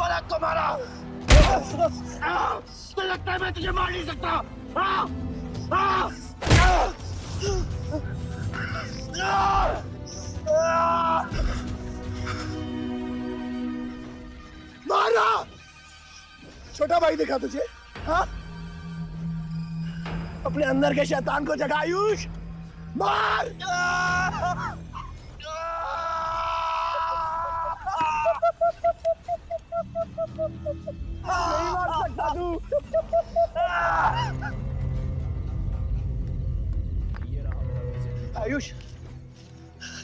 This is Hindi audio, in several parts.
फलक को मारा। तो लगता है मैं तुझे मार नहीं सकता। मारा। छोटा भाई दिखा तुझे? हाँ? अपने अंदर के शैतान को जगा आयुष। मार। नहीं मार सकता तू। आयुष,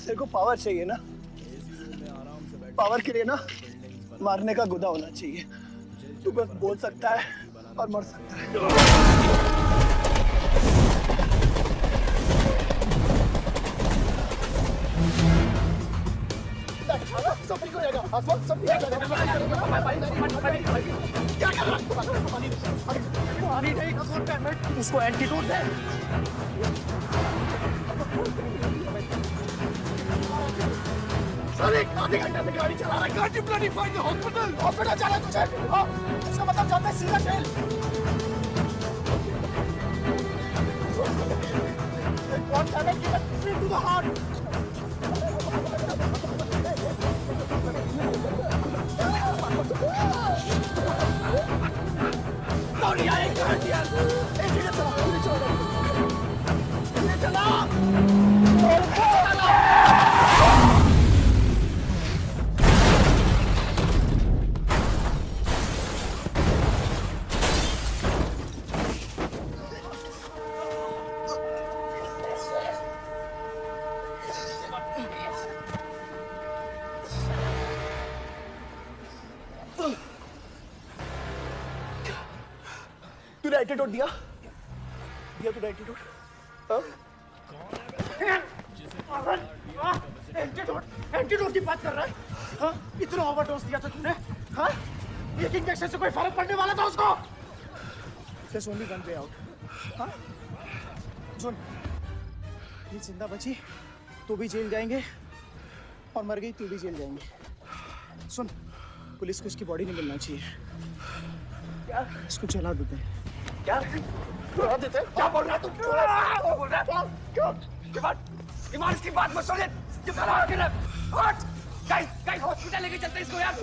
तेरे को पावर चाहिए ना? पावर के लिए ना मारने का गुदा होना चाहिए। तू बस बोल सकता है और मर सकता है। सब ठीक हो जाएगा। सब ठीक हो जाएगा। क्या कर रहा है? पानी नहीं, उसको एंटीडोट दे। सर एक आधे घंटे से गाड़ी चला रहा है। गाड़ी ब्लडी फाइंड हॉस्पिटल जाना तुझे। हाँ, इसका मतलब जाता है सीधा jail. One cannot give a free to the heart. Sorry, I can't hear. तूने एंटीडोट दिया तूने एंटीडोट? एंटीडोट की बात कर रहा है? हाँ? इतना ओवरडोज दिया था तूने? हाँ? एक इंजेक्शन से कोई फर्क पड़ने वाला था उसको? There's only one way out. हाँ? सुन, ये जिंदा बची तो भी जेल जाएंगे और मर गई तो भी जेल जाएंगे। सुन, पुलिस को इसकी बॉडी नहीं मिलना चाहिए। क्या? इसको जला देते हैं। क्या? जला देते हैं? क्या बोल रहा है तू? क्या बोल रहा है? क्यों? ईमान इसकी बात मत सुनिए। गाइस हॉस्पिटल लेके चलते इसको यार।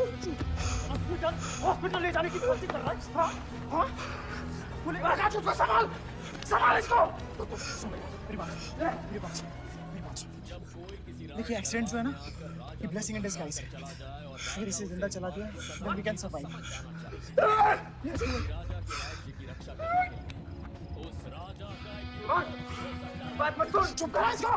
हॉस्पिटल ले जाने की कोशिश कर रहा है? हाँ? हाँ? पुलिस आकाश उसको संभाल इसको। मेरी बात। देखिए एक्सीडेंट जो है ना, ये ब्लेसिंग इन डिस्गाइज है। अगर इसे जिंदा चला दिया, then we can survive. बात मत सुन, चुप करा इसको।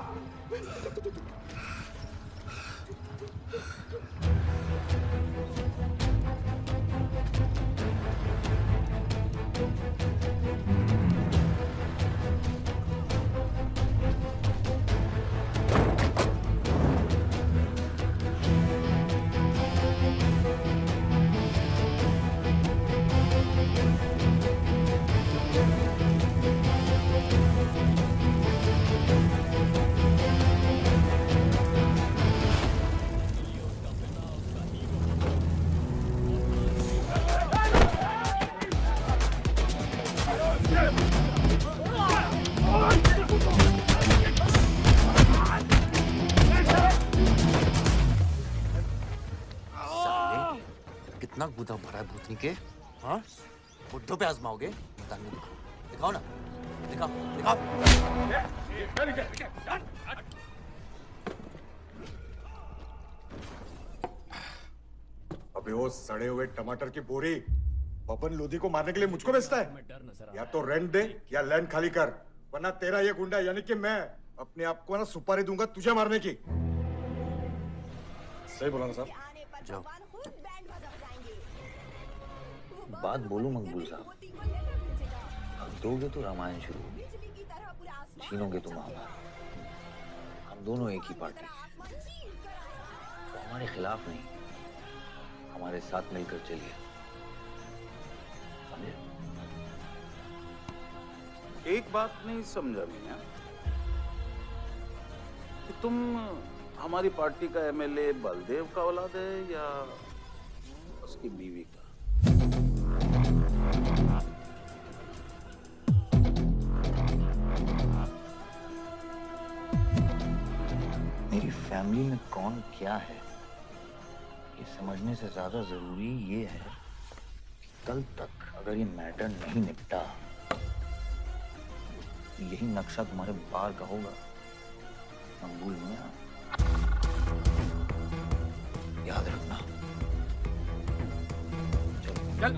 कितना गुदा भरा है भूतनी के? हाँ? बुड्ढों पे आजमाओगे? दिखाओ ना, दिखाओ। अबे वो सड़े हुए टमाटर की बोरी पवन लोधी को मारने के लिए मुझको बेचता है? या तो रेंट दे या लैंड खाली कर, वरना तेरा ये गुंडा यानी कि मैं अपने आप को ना सुपारी दूंगा तुझे मारने की। सही बोला ना साहब? जाओ। बात बोलूं मकबूल साहब, दोगे तो रामायण शुरू, छीनोगे तो महाभारत। हम दोनों एक ही पार्टी, तो हमारे खिलाफ नहीं, हमारे साथ मिलकर चलिए, समझे? एक बात नहीं समझा मैं, कि तुम हमारी पार्टी का एमएलए बलदेव का औलाद है या उसकी बीवी का। मेरी फैमिली में कौन क्या है ये समझने से ज्यादा जरूरी ये है कि कल तक अगर ये मैटर नहीं निपटा यही नक्शा तुम्हारे बार का होगा मंगूल मियां। याद रखना। चल।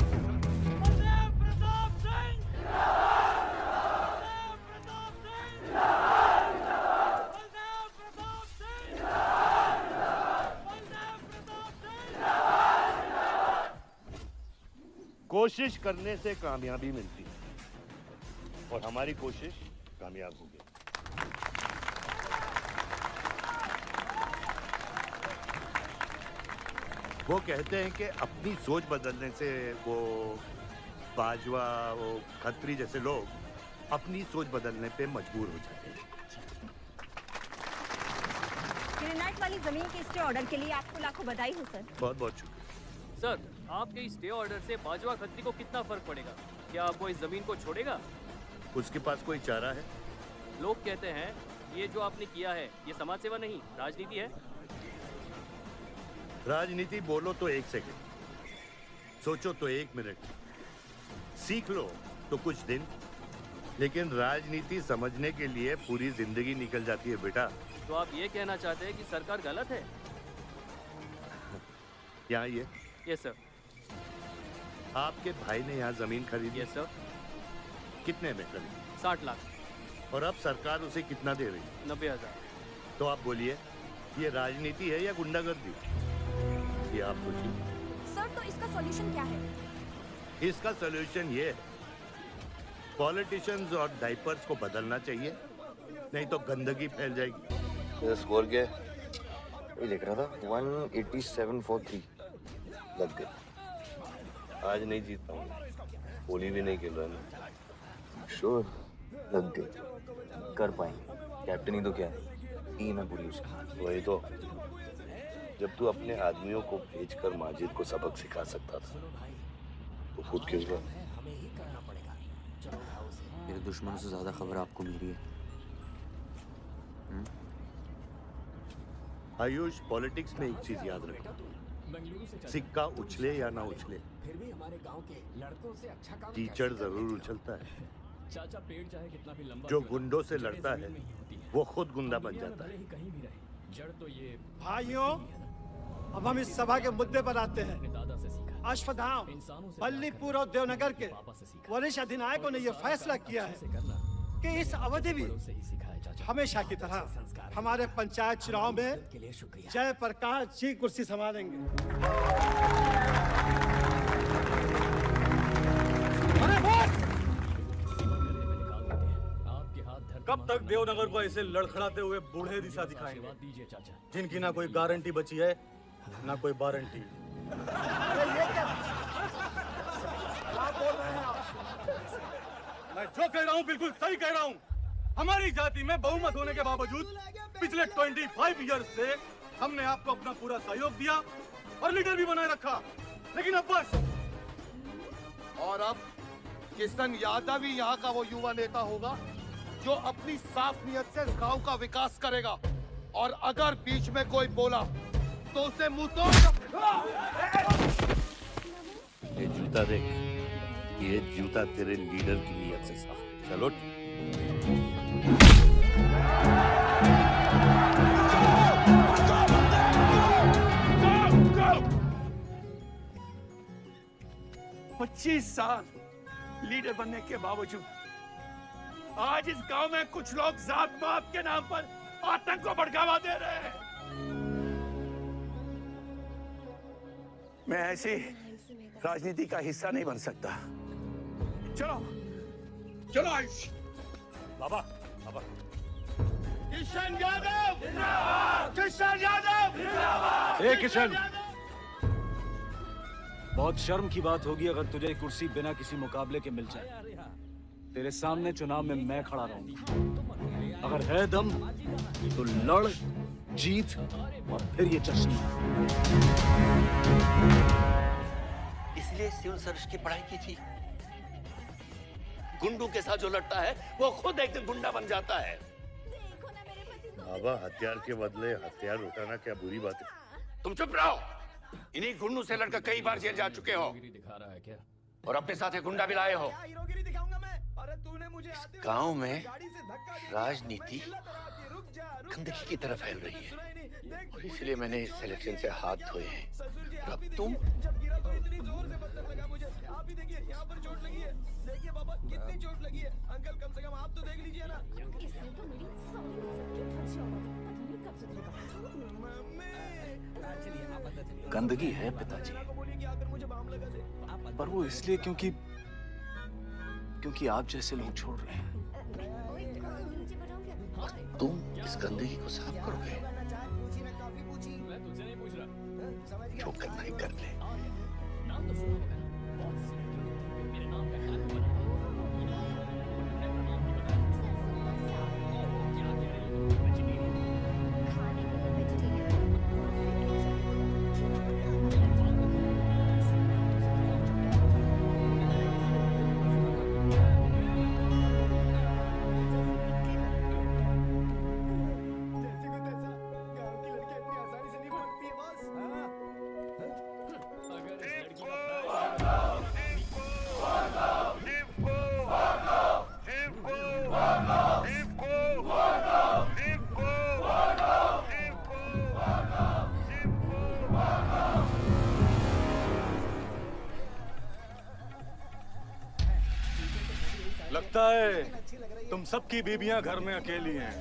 कोशिश करने से कामयाबी मिलती है और हमारी कोशिश कामयाब होगी। वो कहते हैं कि अपनी सोच बदलने से वो बाजवा वो खत्री जैसे लोग अपनी सोच बदलने पे मजबूर हो जाते हैं। ग्रेनाइट वाली जमीन के स्टे ऑर्डर के लिए आपको लाखों बधाई हो सर। बहुत बहुत शुक्रिया। सर, आपके इस स्टे ऑर्डर से बाजवा खत्री को कितना फर्क पड़ेगा? क्या वो इस जमीन को छोड़ेगा? उसके पास कोई चारा है? लोग कहते हैं ये जो आपने किया है ये समाज सेवा नहीं राजनीति है। राजनीति बोलो तो 1 सेकंड, सोचो तो 1 मिनट, सीख लो तो कुछ दिन, लेकिन राजनीति समझने के लिए पूरी जिंदगी निकल जाती है बेटा। तो आप ये कहना चाहते हैं कि सरकार गलत है? यहाँ ये यस सर। आपके भाई ने यहाँ जमीन खरीदी? Yes sir. कितने में खरीदी? 60 लाख। और अब सरकार उसे कितना दे रही है? 90,000। तो आप बोलिए ये राजनीति है या गुंडागर्दी? ये आप सोचिए। सर तो इसका सॉल्यूशन क्या है? इसका सॉल्यूशन ये है पॉलिटिशियंस और डाइपर्स को बदलना चाहिए, नहीं तो गंदगी फैल जाएगी। स्कोर क्या है? ये लिख रहा था 187 for 3 लग गए। आज नहीं जीत पाऊंगा, होली भी नहीं खेल रहा ना। श्योर लग गए, कर पाएंगे। कैप्टन ही तो क्या है, टीम है पूरी उसकी। वही तो, जब तू अपने आदमियों को भेजकर माजिद को सबक सिखा सकता था तो खुद क्यों गया? मेरे दुश्मनों से ज्यादा खबर आपको मेरी है। आयुष, पॉलिटिक्स में एक चीज याद रखो, सिक्का उछले या ना उछले, कीचड़ जरूर उछलता है। जो गुंडों से लड़ता है वो खुद गुंडा बन जाता है। भाइयों, अब हम इस सभा के मुद्दे पर आते हैं। अश्वत्थाम, बल्लीपुर और देवनगर के वरिष्ठ अधिनायकों ने यह फैसला किया है कि इस अवधि भी हमेशा की तरह हमारे पंचायत चुनाव में जयप्रकाश जी कुर्सी संभालेंगे। कब तक देवनगर को ऐसे लड़खड़ाते हुए बूढ़े दिशा दिखाएंगे, जिनकी ना कोई गारंटी बची है ना कोई वारंटी। मैं जो कह रहा हूँ बिल्कुल सही कह रहा हूँ। हमारी जाति में बहुमत होने के बावजूद पिछले 25 ईयर से हमने आपको अपना पूरा सहयोग दिया और लीडर भी बनाए रखा, लेकिन अब बस। और अब किशन यादव ही यहाँ का वो युवा नेता होगा जो अपनी साफ नियत से गांव का विकास करेगा, और अगर बीच में कोई बोला तो उसे मुंह तोड़। ये जूता देख, ये जूता तेरे लीडर की नियत से साफ। चलो पच्चीस साल लीडर बनने के बावजूद आज इस गांव में कुछ लोग जात पात के नाम पर आतंक को बढ़ावा दे रहे हैं। मैं ऐसी राजनीति का हिस्सा नहीं बन सकता। चलो चलो आयुष। बाबा, बाबा। किशन यादव जिंदाबाद! किशन यादव जिंदाबाद! ए किशन, बहुत शर्म की बात होगी अगर तुझे कुर्सी बिना किसी मुकाबले के मिल जाए। तेरे सामने चुनाव में मैं खड़ा रहूंगा। अगर है दम तो लड़, जीत और फिर ये जश्न। ये सिविल सर्विस की पढ़ाई की थी। गुंडों के साथ जो लड़ता है वो खुद एक दिन गुंडा बन जाता है। बाबा, हथियार के बदले हथियार उठाना क्या बुरी बात है? तुम चुप रहो। इन्हीं गुंडों से लड़कर कई बार जेल जा चुके हो दिखा रहा है क्या? और अपने साथ एक गुंडा भी लाए हो। इस गांव में राजनीति गंदगी की तरफ फैल रही है और इसलिए मैंने इस सिलेक्शन से हाथ धोए हैं। और अब तुम गंदगी है पिताजी, पर वो इसलिए क्योंकि आप जैसे लोग छोड़ रहे हैं। तुम इस गंदगी को साफ करोगे? जो करना ही कर ले। लगता है तुम सबकी बीबियां घर में अकेली हैं।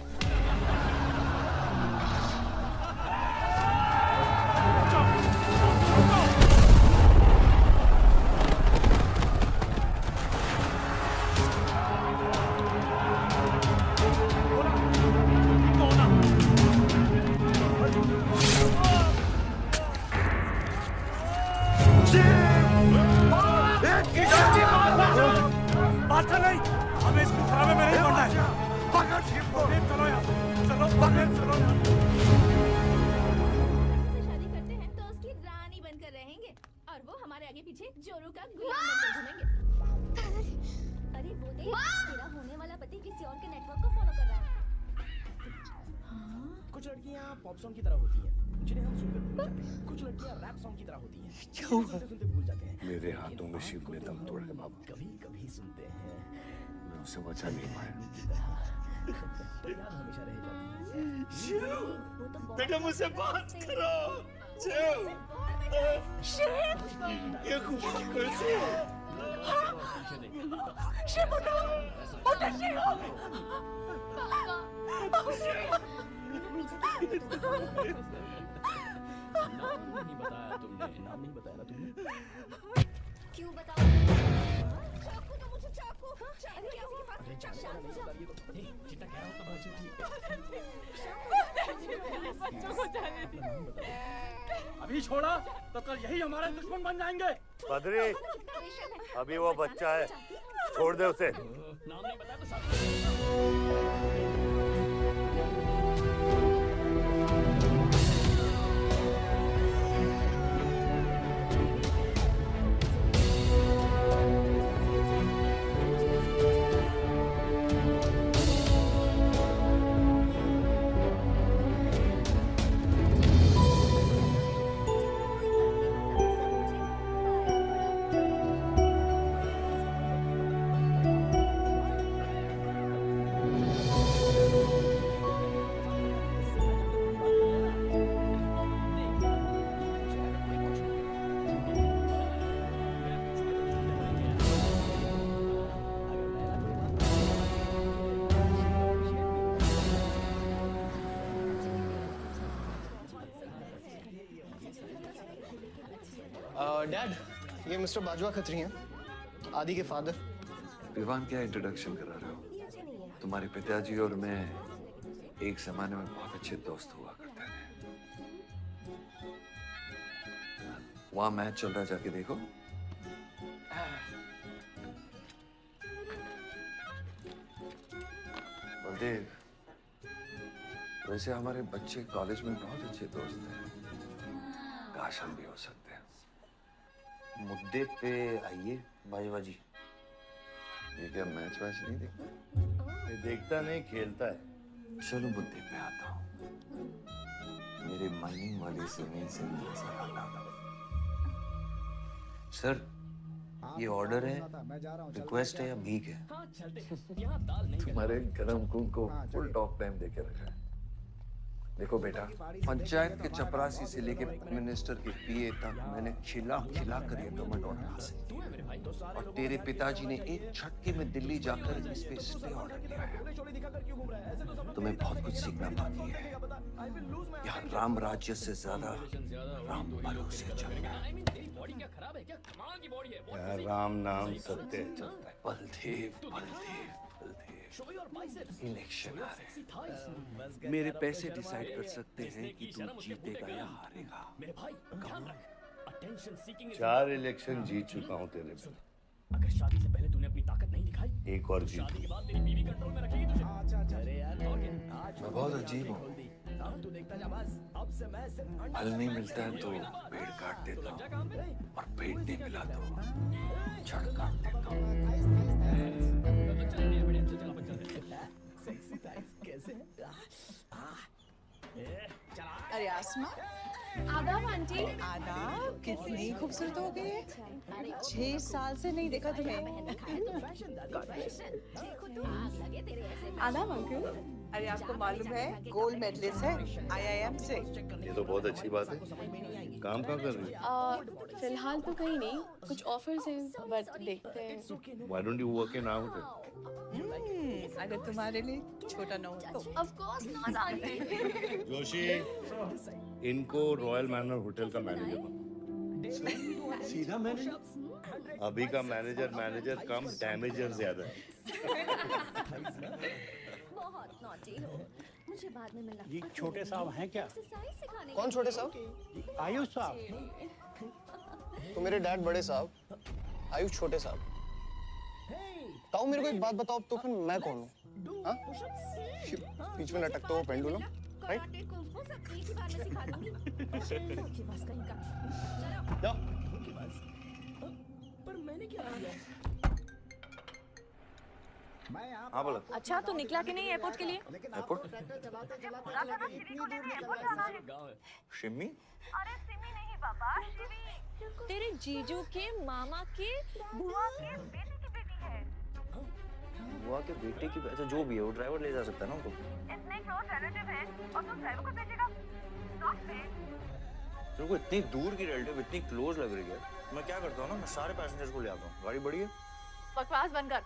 बादशाह नहीं, हमें इसको खराबे में नहीं पड़ना है। पकड़ शिव को। चलो यार, चलो पकड़, चलो यार। शादी करते हैं तो उसकी रानी बनकर रहेंगे और वो हमारे आगे पीछे जोरू का गुलाम बनकर घूमेंगे। अरे वो देख, तेरा होने वाला पति किसी और के नेटवर्क को फॉलो कर रहा है। कुछ लड़कियां पॉप सॉन्ग की तरह होती हैं, जिन्हें हम सुनकर भूल जाते हैं। कुछ लड़कियां रैप सॉन्ग की तरह होती हैं, क्या सुनते सुनते भूल जाते हैं। मेरे हाथों में शिव ने दम तोड़ा है बाबा। कभी कभी सुनते हैं, मैं उसे बचा नहीं पाया। याद हमेशा रह जाती है। शिव, बेटा मुझसे बात करो। ये खुशी कैसे? शिव उठो, उठो शिव। नहीं बताया तुमने, नाम नहीं बताया ना तुमने। क्यों बताओ? चाकू तो मुझे चाकू। अरे क्या हुआ? शांत हो जाओ। चिट्टा कह रहा हूँ तो बच्चे ठीक है। बच्चों को जाने दी। अभी छोड़ा तो कल यही हमारे दुश्मन बन जाएंगे। बद्री, अभी वो बच्चा है, छोड़ दे उसे। नाम नहीं बताया तो साथ डैड, ये मिस्टर बाजवा खत्री हैं, आदि के फादर। विवान, क्या इंट्रोडक्शन करा रहे हो? तुम्हारे पिताजी और मैं एक जमाने में बहुत अच्छे दोस्त हुआ करते थे। वहां मैच चल रहा है, जाके देखो। बलदेव, वैसे हमारे बच्चे कॉलेज में बहुत अच्छे दोस्त हैं। काश हम भी हो सकते हैं। मुद्दे पे आइए बाजवा जी। ये क्या मैच वैच नहीं देखता? ये देखता नहीं, खेलता है। चलो मुद्दे पे आता हूँ। मेरे माइनिंग वाली जमीन से मुझे सवाल आता है। सर, ये ऑर्डर है, रिक्वेस्ट है या भीख है? तुम्हारे गरम खून को फुल टॉक टाइम देके रखा है। देखो बेटा, पंचायत के चपरासी से लेके मिनिस्टर के पीए तक मैंने खिला खिला कर ये गवर्नमेंट ऑर्डर हासिल किया और तेरे पिताजी ने एक झटके में दिल्ली जाकर इस पे स्टे ऑर्डर लिया है। तुम्हें बहुत कुछ सीखना बाकी है। यहाँ राम राज्य से ज्यादा राम भरोसे चलना। यार राम नाम सत्य चलता है। बलदेव बलदेव बलदेव, इलेक्शन आ रहे, मेरे पैसे डिसाइड कर सकते हैं कि तू जीतेगा या हारेगा। 4 इलेक्शन जीत चुका हूँ तेरे पे। अगर शादी से पहले तूने अपनी ताकत नहीं दिखाई, एक और जीत। शादी के बाद तेरी बीवी कंट्रोल में रखेगी तुझे। अरे यार मैं बहुत अजीब हूँ। तू देखता जा बस, अब से मैं सिर्फ फल नहीं मिलता है तो पेड़ काट देता हूँ और पेड़ नहीं मिला तो छड़ काट देता हूँ। अरे आसमा, आदाब आंटी। आदाब, कितनी खूबसूरत हो गई है। 6 साल से नहीं देखा तुम्हें। आदाब अंकल। अरे आपको मालूम है गोल्ड मेडलिस्ट है IIM से। ये तो बहुत अच्छी बात है। काम कहाँ कर रही है? फिलहाल तो कहीं नहीं, कुछ ऑफर्स हैं बट देखते हैं। Why don't you work in our hotel? अगर तुम्हारे लिए छोटा ना हो तो। Of course not, aunty. Joshi, इनको रॉयल मैनर होटल का मैनेजर बना। सीधा मैनेजर? अभी का मैनेजर कम, डैमेजर ज्यादा है। बहुत नॉटी हो। मुझे बाद में मिलना। ये छोटे साहब हैं क्या? कौन छोटे साहब? आयुष साहब। तो मेरे डैड बड़े साहब, आयुष छोटे साहब। ताऊ मेरे को एक बात बताओ, तो फिर मैं कौन हूँ? हाँ? बीच में लटकता हुआ पेंडुलम, राइट? सब एक ही बार में सिखा दूंगी। धोखेबाज कहीं का। जाओ। पर मैंने क्या किया? हाँ बोला। अच्छा, तो निकला कि नहीं एयरपोर्ट के लिए? एयरपोर्ट? शिमी? अरे सिमी नहीं पापा, शिवी। तेरे जीजू के मामा के बुआ के बेटे की बेटी है। बुआ के बेटे की, अच्छा जो भी है वो ड्राइवर ले जा सकता है ना उनको। इतने क्लोज रिलेटिव है और तुम ड्राइवर को भेजेगा? स्टॉप पे। तेरे को इतनी दूर की रिलेटिव इतनी क्लोज लग रही है। मैं क्या करता हूँ ना, मैं सारे पैसेंजर्स को ले आता हूँ। गाड़ी बड़ी है। बकवास बंद कर।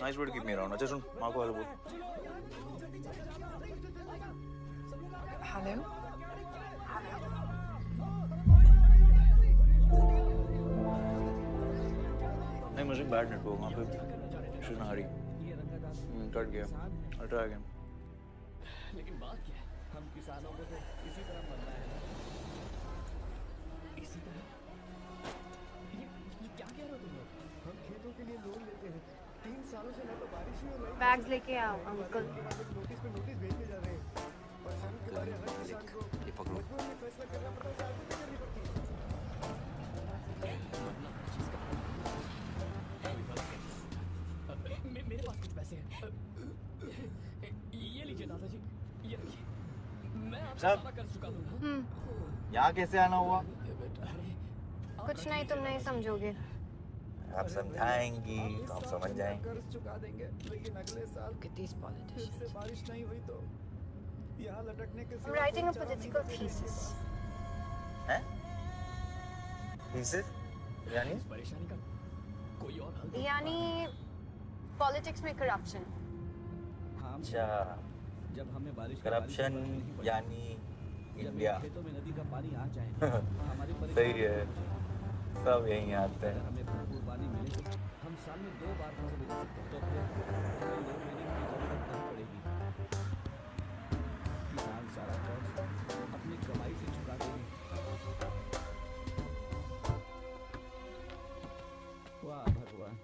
Nice word, keep me around. अच्छा सुन, माँ को हेलो बोल। हेलो। नहीं मुझे बैड नेटवर्क वहाँ पे। शी ना हरी। कट गया। I'll try again. लेकिन बात क्या है? हम किसानों को तो इसी तरह मरना है। इसी तरह? ये क्या कह रहे हो तुम लोग? हम खेतों के लिए लोन लेते हैं। 3 सालों से ना तो बारिश ही हो रही। बैग्स लेके आओ अंकल। नोटिस पे नोटिस भेजते जा रहे हैं। परेशान के बारे हर किसान को ये पकड़ो। मजबूरी में फैसला करना पड़ता है, साथ करनी पड़ती है। मेरे पास कुछ पैसे हैं। ये लीजिए दादाजी, ये रखिए। मैं आपका सारा कर चुका हूँ। यहाँ कैसे आना हुआ? कुछ नहीं, तुम नहीं समझोगे। आप समझाएंगी तो हम समझ जाएंगे। कर्ज चुका देंगे, लेकिन अगले साल फिर से बारिश नहीं हुई तो यहाँ लटकने के I'm writing a political thesis. हैं? Thesis? यानी? परेशानी का कोई और हल? यानी पॉलिटिक्स में करप्शन। अच्छा, जब हमें बारिश करप्शन यानी इंडिया। खेतों में नदी का पानी आ जाए, हमारी सही है, सब यहीं आते हैं। हमें भरपूर पानी मिले तो हम साल में 2 बार फसल बेच सकते हैं। तो फिर हमें लोन लेने की जरूरत नहीं पड़ेगी। किसान सारा कर्ज अपनी कमाई से चुका देंगे। वाह भगवान।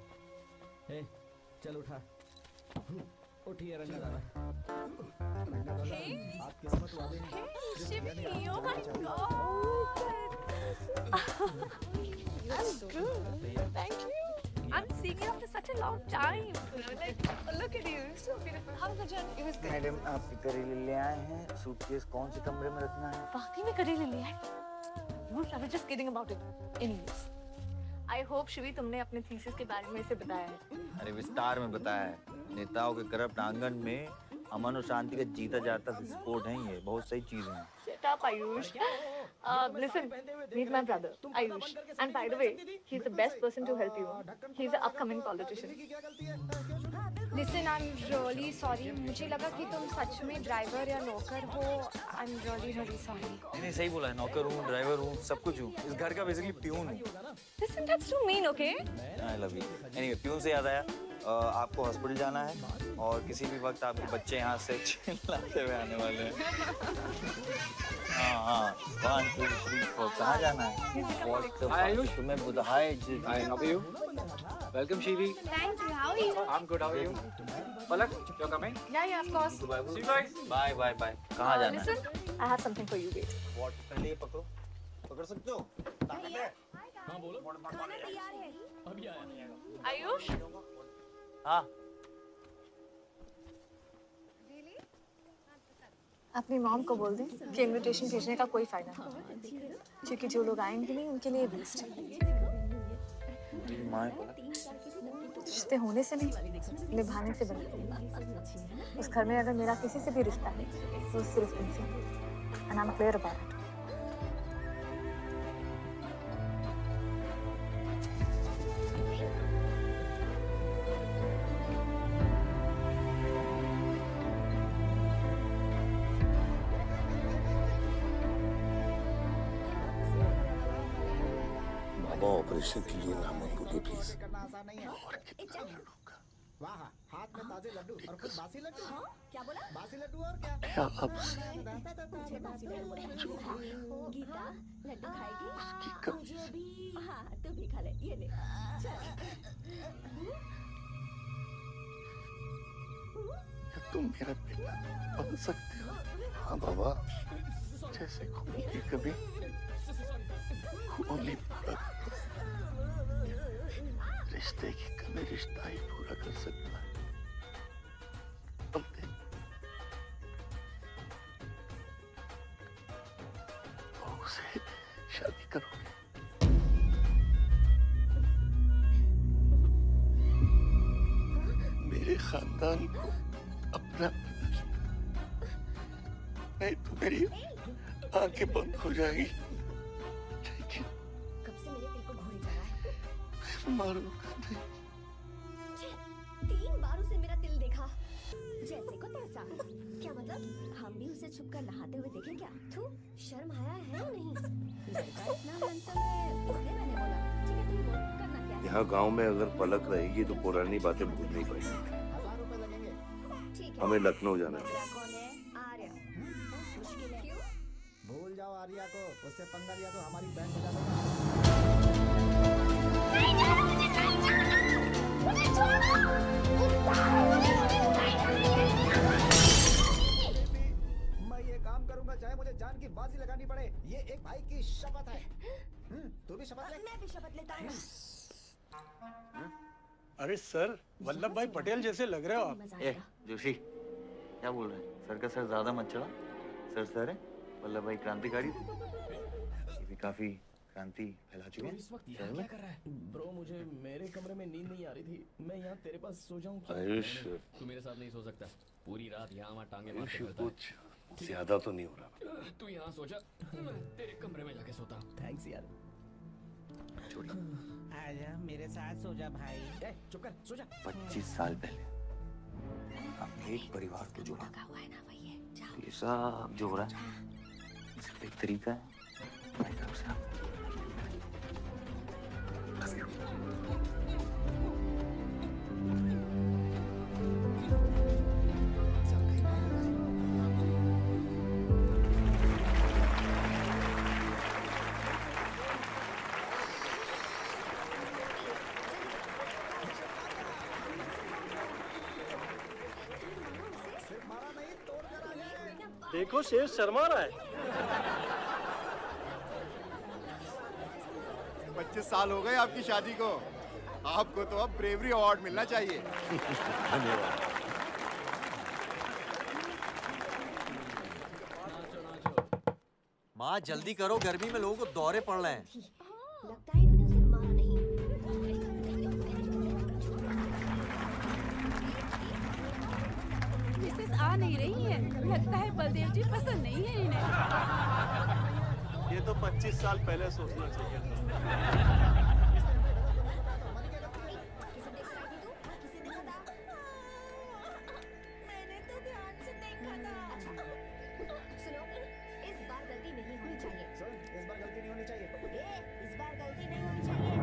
हे चल उठा, उठिए रंगा दादा। आप किस्मत वाले हैं। Shivi, oh my God! I'm good. Thank you. I'm seeing you after such a long time. Like, look at you, so beautiful. How was the journey? It was good. Madam आप करेले ले आए हैं, सूटकेस कौन से कमरे में रखना है? वाकई में करेले ले आए? I was just kidding about it. Anyways, I hope Shivi तुमने अपने थीसिस के बारे में इसे बताया है. अरे विस्तार में बताया है। नेताओं के करप्ट आंगन में अमन और शांति का जीता जाता विस्फोट है ये, बहुत सही चीजें हैं। Shut up, Ayush. Listen, meet my brother, Ayush. And by the way, he's the best person to help you. He's an upcoming politician. Listen, I'm really sorry. मुझे लगा कि तुम सच में ड्राइवर या नौकर हो. I'm really sorry. नहीं सही बोला है, नौकर हूँ, ड्राइवर हूँ, सब कुछ हूँ। इस घर का बेसिकली प्यून हूँ। Listen, that's too mean, okay? I love you. Anyway, peon से याद आया, आपको हॉस्पिटल जाना है और किसी भी वक्त आपके बच्चे यहाँ से चिल्लाते हुए आने वाले हैं। हाँ 1 2 3 4 कहाँ जाना है? तुम्हें बुधाए जी। Hi, how are you? Welcome, Shivi. Thank you. How are you? I'm good. How are you? Palak, you're coming? Yeah, of course. See you guys. Bye. कहाँ जाना है? Listen, I have something for you, wait. What? पहले ये पकड़ो, पकड़ सकते हो? हाँ बोलो। खाना तैयार है। अभी आया। Ayush? हाँ। अपनी मॉम को बोल दे कि इनविटेशन भेजने का कोई फायदा नहीं, क्योंकि जो लोग आएंगे नहीं उनके लिए वेस्ट है। रिश्ते होने से नहीं, निभाने से बनते हैं। इस घर में अगर मेरा किसी से भी रिश्ता है तो सिर्फ इनसे, and I'm clear about it. Operation के लिए नाम मत बोलिए प्लीज। और कितना लड्डू का? वाह, हाथ में ताजे लड्डू और फिर बासी लड्डू। क्या बोला? बासी लड्डू और क्या? क्या अब गीता लड्डू खाएगी? उसकी मुझे भी। हाँ, तू भी खा ले, ये ले। क्या तुम मेरा बेटा बन सकते हो? हाँ बाबा, जैसे खून की कभी खून रिश्ते की कमी रिश्ता ही पूरा कर सकता है। तुम बहू से शादी करोगे? मेरे खानदान को अपना नहीं तो मेरी आंखें बंद हो जाएगी। कब से मेरे दिल को घूरी जा रहा है? मारूंगा नहीं। 3 बार उसे मेरा दिल देखा, जैसे को तैसा। क्या मतलब? हम भी उसे छुपकर नहाते हुए देखे क्या? थू, शर्म आया है या नहीं? लड़का इतना handsome है, इसलिए मैंने बोला। ठीक है, तू बोल, करना क्या है? यहाँ गांव में अगर पलक रहेगी तो पुरानी बातें भूल नहीं पाएगी। ठीक है। हमें लखनऊ जाना है। मेरा कौन है? आर्या। मुश्किल है। क्यों? भूल जाओ आर्या को, उससे पंगा लिया तो हमारी बैंड बजा देगा। मैं ये काम करूंगा चाहे मुझे जान की बाजी लगानी पड़े। ये एक भाई की शपथ है। तू भी शपथ ले। मैं भी शपथ लेता हूँ। अरे सर, वल्लभ भाई पटेल जैसे लग रहे हो आप। ए जोशी, क्या बोल रहे हैं? सर का सर ज्यादा मत चढ़ा। सर है, वल्लभ भाई क्रांतिकारी थे, ये भी काफी क्रांति फैला चुके हैं। इस वक्त यहाँ क्या कर रहा है? ब्रो, मुझे मेरे कमरे में नींद नहीं आ रही थी। मैं यहाँ तेरे पास सो जाऊँ क्या? आयुष, तू मेरे साथ नहीं सो सकता। पूरी रात यहाँ वहाँ टांगे मारते फिरता है। कुछ ज्यादा तो नहीं हो रहा? तू यहाँ सो जा, मैं तेरे कमरे में जाके सोता हूँ। थैंक्स यार। आजा मेरे साथ सो जा भाई। चुप कर, सो जा। 25 साल पहले हम एक परिवार को जोड़ा, ये सब जो हो रहा है सिर्फ एक तरीका है। मेरी तरफ से देखो शेर शर्मा रहा है। 25 साल हो गए आपकी शादी को। आपको तो अब ब्रेवरी अवार्ड मिलना चाहिए। धन्यवाद। माँ जल्दी करो, गर्मी में लोगों को दौरे पड़ रहे हैं। लगता है इन्होंने उसे मारा नहीं। मिसेस आ नहीं रही है। लगता है बलदेव जी पसंद नहीं है इन्हें। ये तो 25 साल पहले सोचना चाहिए था। मैंने तो ध्यान से देखा था। सुनो, इस बार गलती नहीं होनी चाहिए। इस बार गलती नहीं होनी चाहिए। इस बार गलती नहीं होनी चाहिए।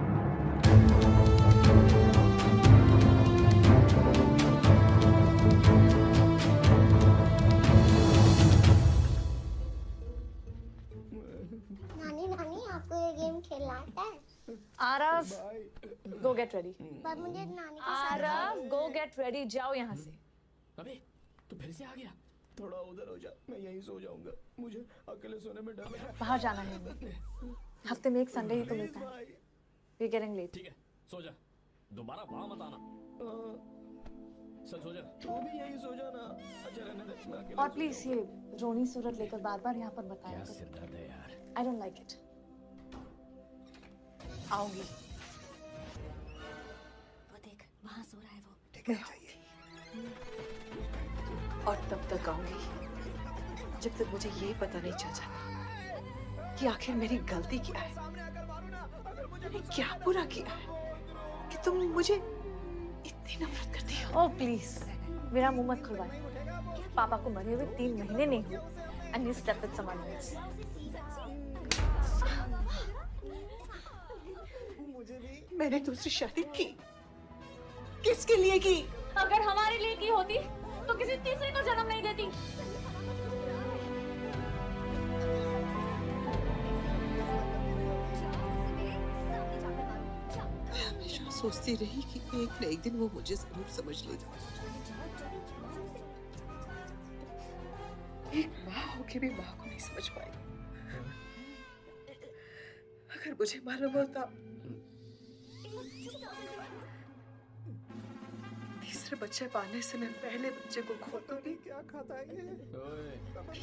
नानी नानी आपको ये गेम खेलना आता है? आरव, गो गेट रेडी। पर मुझे नानी के साथ आरव, गो गेट रेडी, जाओ यहाँ से। अबे तू फिर से आ गया। थोड़ा उधर हो जा, मैं यहीं सो जाऊंगा। मुझे अकेले सोने में डर लग रहा है। बाहर जाना है हमें। हफ्ते में एक संडे ही तो मिलता है। We're getting late. ठीक है, सो जा। दोबारा वहां मत आना। चल सो जा। तू भी यहीं सो जा ना। अच्छा रहने दे, मैं अकेले और प्लीज ये रोनी सूरत लेकर बार-बार यहाँ पर बताया क्या सिर दर्द है यार। I don't like it. आऊंगी। वो देख, वहाँ सो रहा है वो। ठीक है, और तब तक आऊंगी जब तक मुझे ये पता नहीं चल जाता कि आखिर मेरी गलती क्या है। मैंने क्या बुरा किया है कि तुम मुझे इतनी नफरत करती हो। ओह प्लीज, मेरा मुंह मत खुलवाए। पापा को मरे हुए 3 महीने नहीं हुए and you slept with someone else. मैंने दूसरी शादी की। किसके लिए की? अगर हमारे लिए की होती तो किसी तीसरे को जन्म नहीं देती। मैं हमेशा सोचती रही कि एक न एक दिन वो मुझे जरूर समझ लेगा। एक माँ होके भी माँ को नहीं समझ पाई। अगर मुझे मालूम होता तीसरे बच्चे पाने से मैं पहले बच्चे को खो दूंगी। क्या खाता है ये?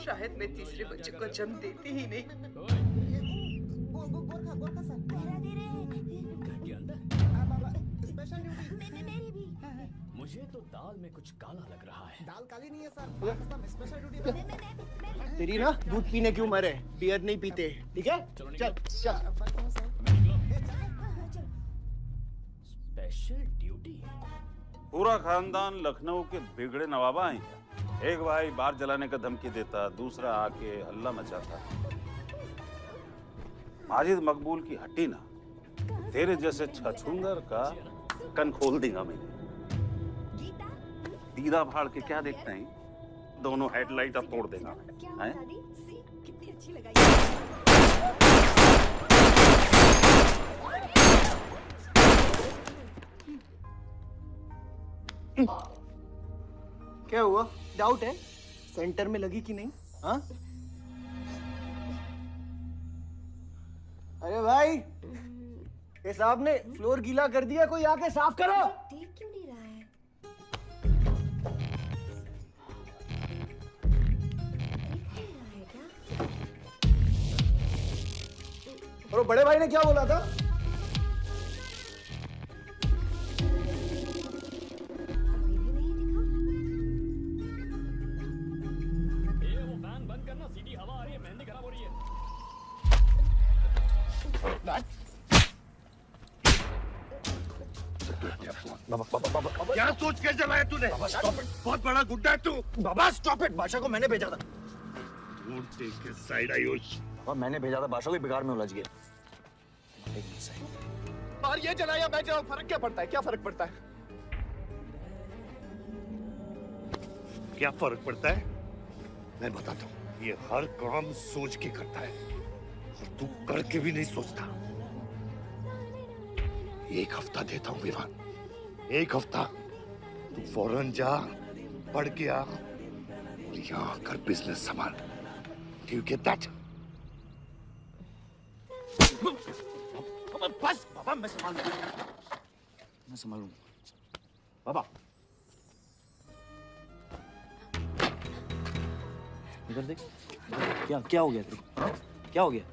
शायद मैं तीसरे बच्चे को जन्म देती ही नहीं। गोरखा सर, पहरा दे रहे हैं। घर के अंदर स्पेशल ड्यूटी। मेरी भी। मुझे तो दाल में कुछ काला लग रहा है। दाल काली नहीं है सर, स्पेशल ड्यूटी। तेरी ना दूध पीने की उम्र है, बियर नहीं पीते, ठीक है? चल चल। Special duty. पूरा खानदान लखनऊ के बिगड़े नवाबा हैं। एक भाई बार जलाने का धमकी देता, दूसरा आके हल्ला मचाता। माजिद मकबूल की हड्डी ना, तेरे जैसे छछूंदर का कन खोल देगा मैंने। दीदा फाड़ के क्या देखते हैं, दोनों हेडलाइट अब तोड़ देगा। हैं? कितनी अच्छी लगाई। क्या हुआ? डाउट है सेंटर में लगी कि नहीं? हाँ? अरे भाई, ये साहब ने फ्लोर गीला कर दिया, कोई आके साफ करो। देख क्यों नहीं रहा है? और बड़े भाई ने क्या बोला था? क्या सोच के जलाया तूने? बहुत बड़ा गुड्डा है तू। बाबा स्टॉप इट, बादशाह को मैंने भेजा था। साइड आयुष। बाबा मैंने भेजा था, बादशाह को बिगाड़ में उलझ गया। बाहर ये जलाया मैं जलाऊं, फर्क क्या पड़ता है? क्या फर्क पड़ता है? क्या फर्क पड़ता है? मैं बताता हूँ। ये हर काम सोच के करता है और तू करके भी नहीं सोचता। एक हफ्ता देता हूँ विवान, एक हफ्ता। तू फौरन जा, पढ़ के आ और यहाँ आकर बिजनेस संभाल। Do you get that? बस बाबा, मैं संभालूंगा बाबा। इधर देख, क्या हो गया तेरे को? क्या हो गया?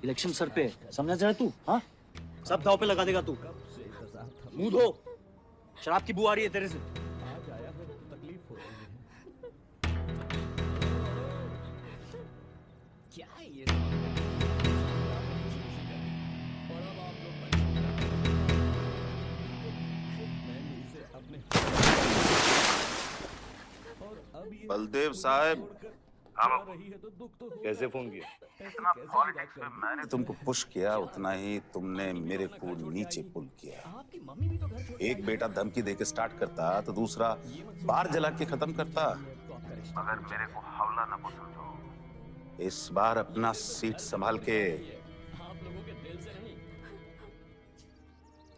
इलेक्शन सर पे है, समझा जाए तू? हाँ, सब दाव पे लगा देगा तू। मुंह धो, शराब की बू आ रही है तेरे से। क्या है ये? बलदेव साहब, कैसे फोन किया? जितना पॉलिटिक्स में मैंने तुमको पुश किया उतना ही तुमने मेरे को नीचे पुल किया। एक बेटा धमकी देके स्टार्ट करता तो दूसरा बार जला के खत्म करता। अगर मेरे को हवला न पसंद हो, इस बार अपना सीट संभाल के।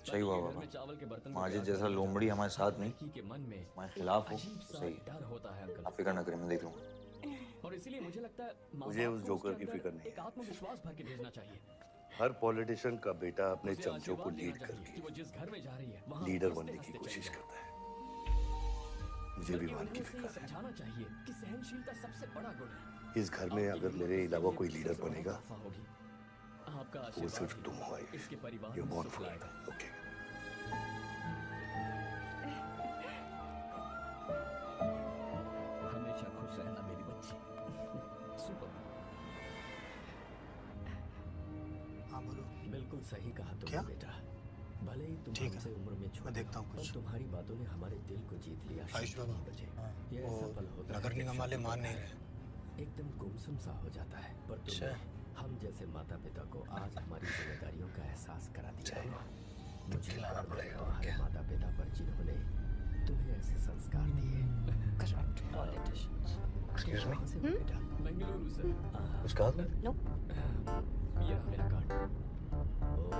सही हुआ बाबा, माजिद जैसा लोमड़ी हमारे साथ नहीं, हमारे खिलाफ हो सही। आप फिक्र न करें, मैं देख लूंगा। और इसीलिए मुझे लगता है मुझे उस जोकर की फिक्र नहीं। एक आत्मविश्वास भर के भेजना चाहिए। हर पॉलिटिशियन का बेटा अपने चमचों को लीड करके कि वो जिस घर में जा रही है वहाँ लीडर बनने की कोशिश करता है। मुझे भी मान की फिक्र है। समझाना चाहिए कि सहनशीलता सबसे बड़ा गुण है। इस घर में अगर मेरे अलावा कोई लीडर बनेगा आपका वो सिर्फ तुम हो। इसके परिवार You're born for it. Okay. हमेशा खुश रहना मेरी बच्ची। सुपर। हाँ बोलो। बिल्कुल सही कहा तुमने बेटा। भले ही तुम हमसे उम्र में छोटे, मैं देखता हूँ कुछ। तुम्हारी बातों ने हमारे दिल को जीत लिया। आयुष बाबा, ये ऐसा पल होता है नगर निगम वाले मान नहीं रहे। एकदम गुमसुम सा हो जाता है, पर तुमने हम जैसे माता पिता को आज हमारी जिम्मेदारियों का एहसास करा दिया है। मुझे गर्व है तुम्हारे माता पिता पर जिन्होंने तुम्हें ऐसे संस्कार दिए। Corrupt politicians. एक्सक्यूज मी बेटा, बेंगलुरु से। कुछ कहा तुमने? नो। ये रहा मेरा कार्ड। ओह,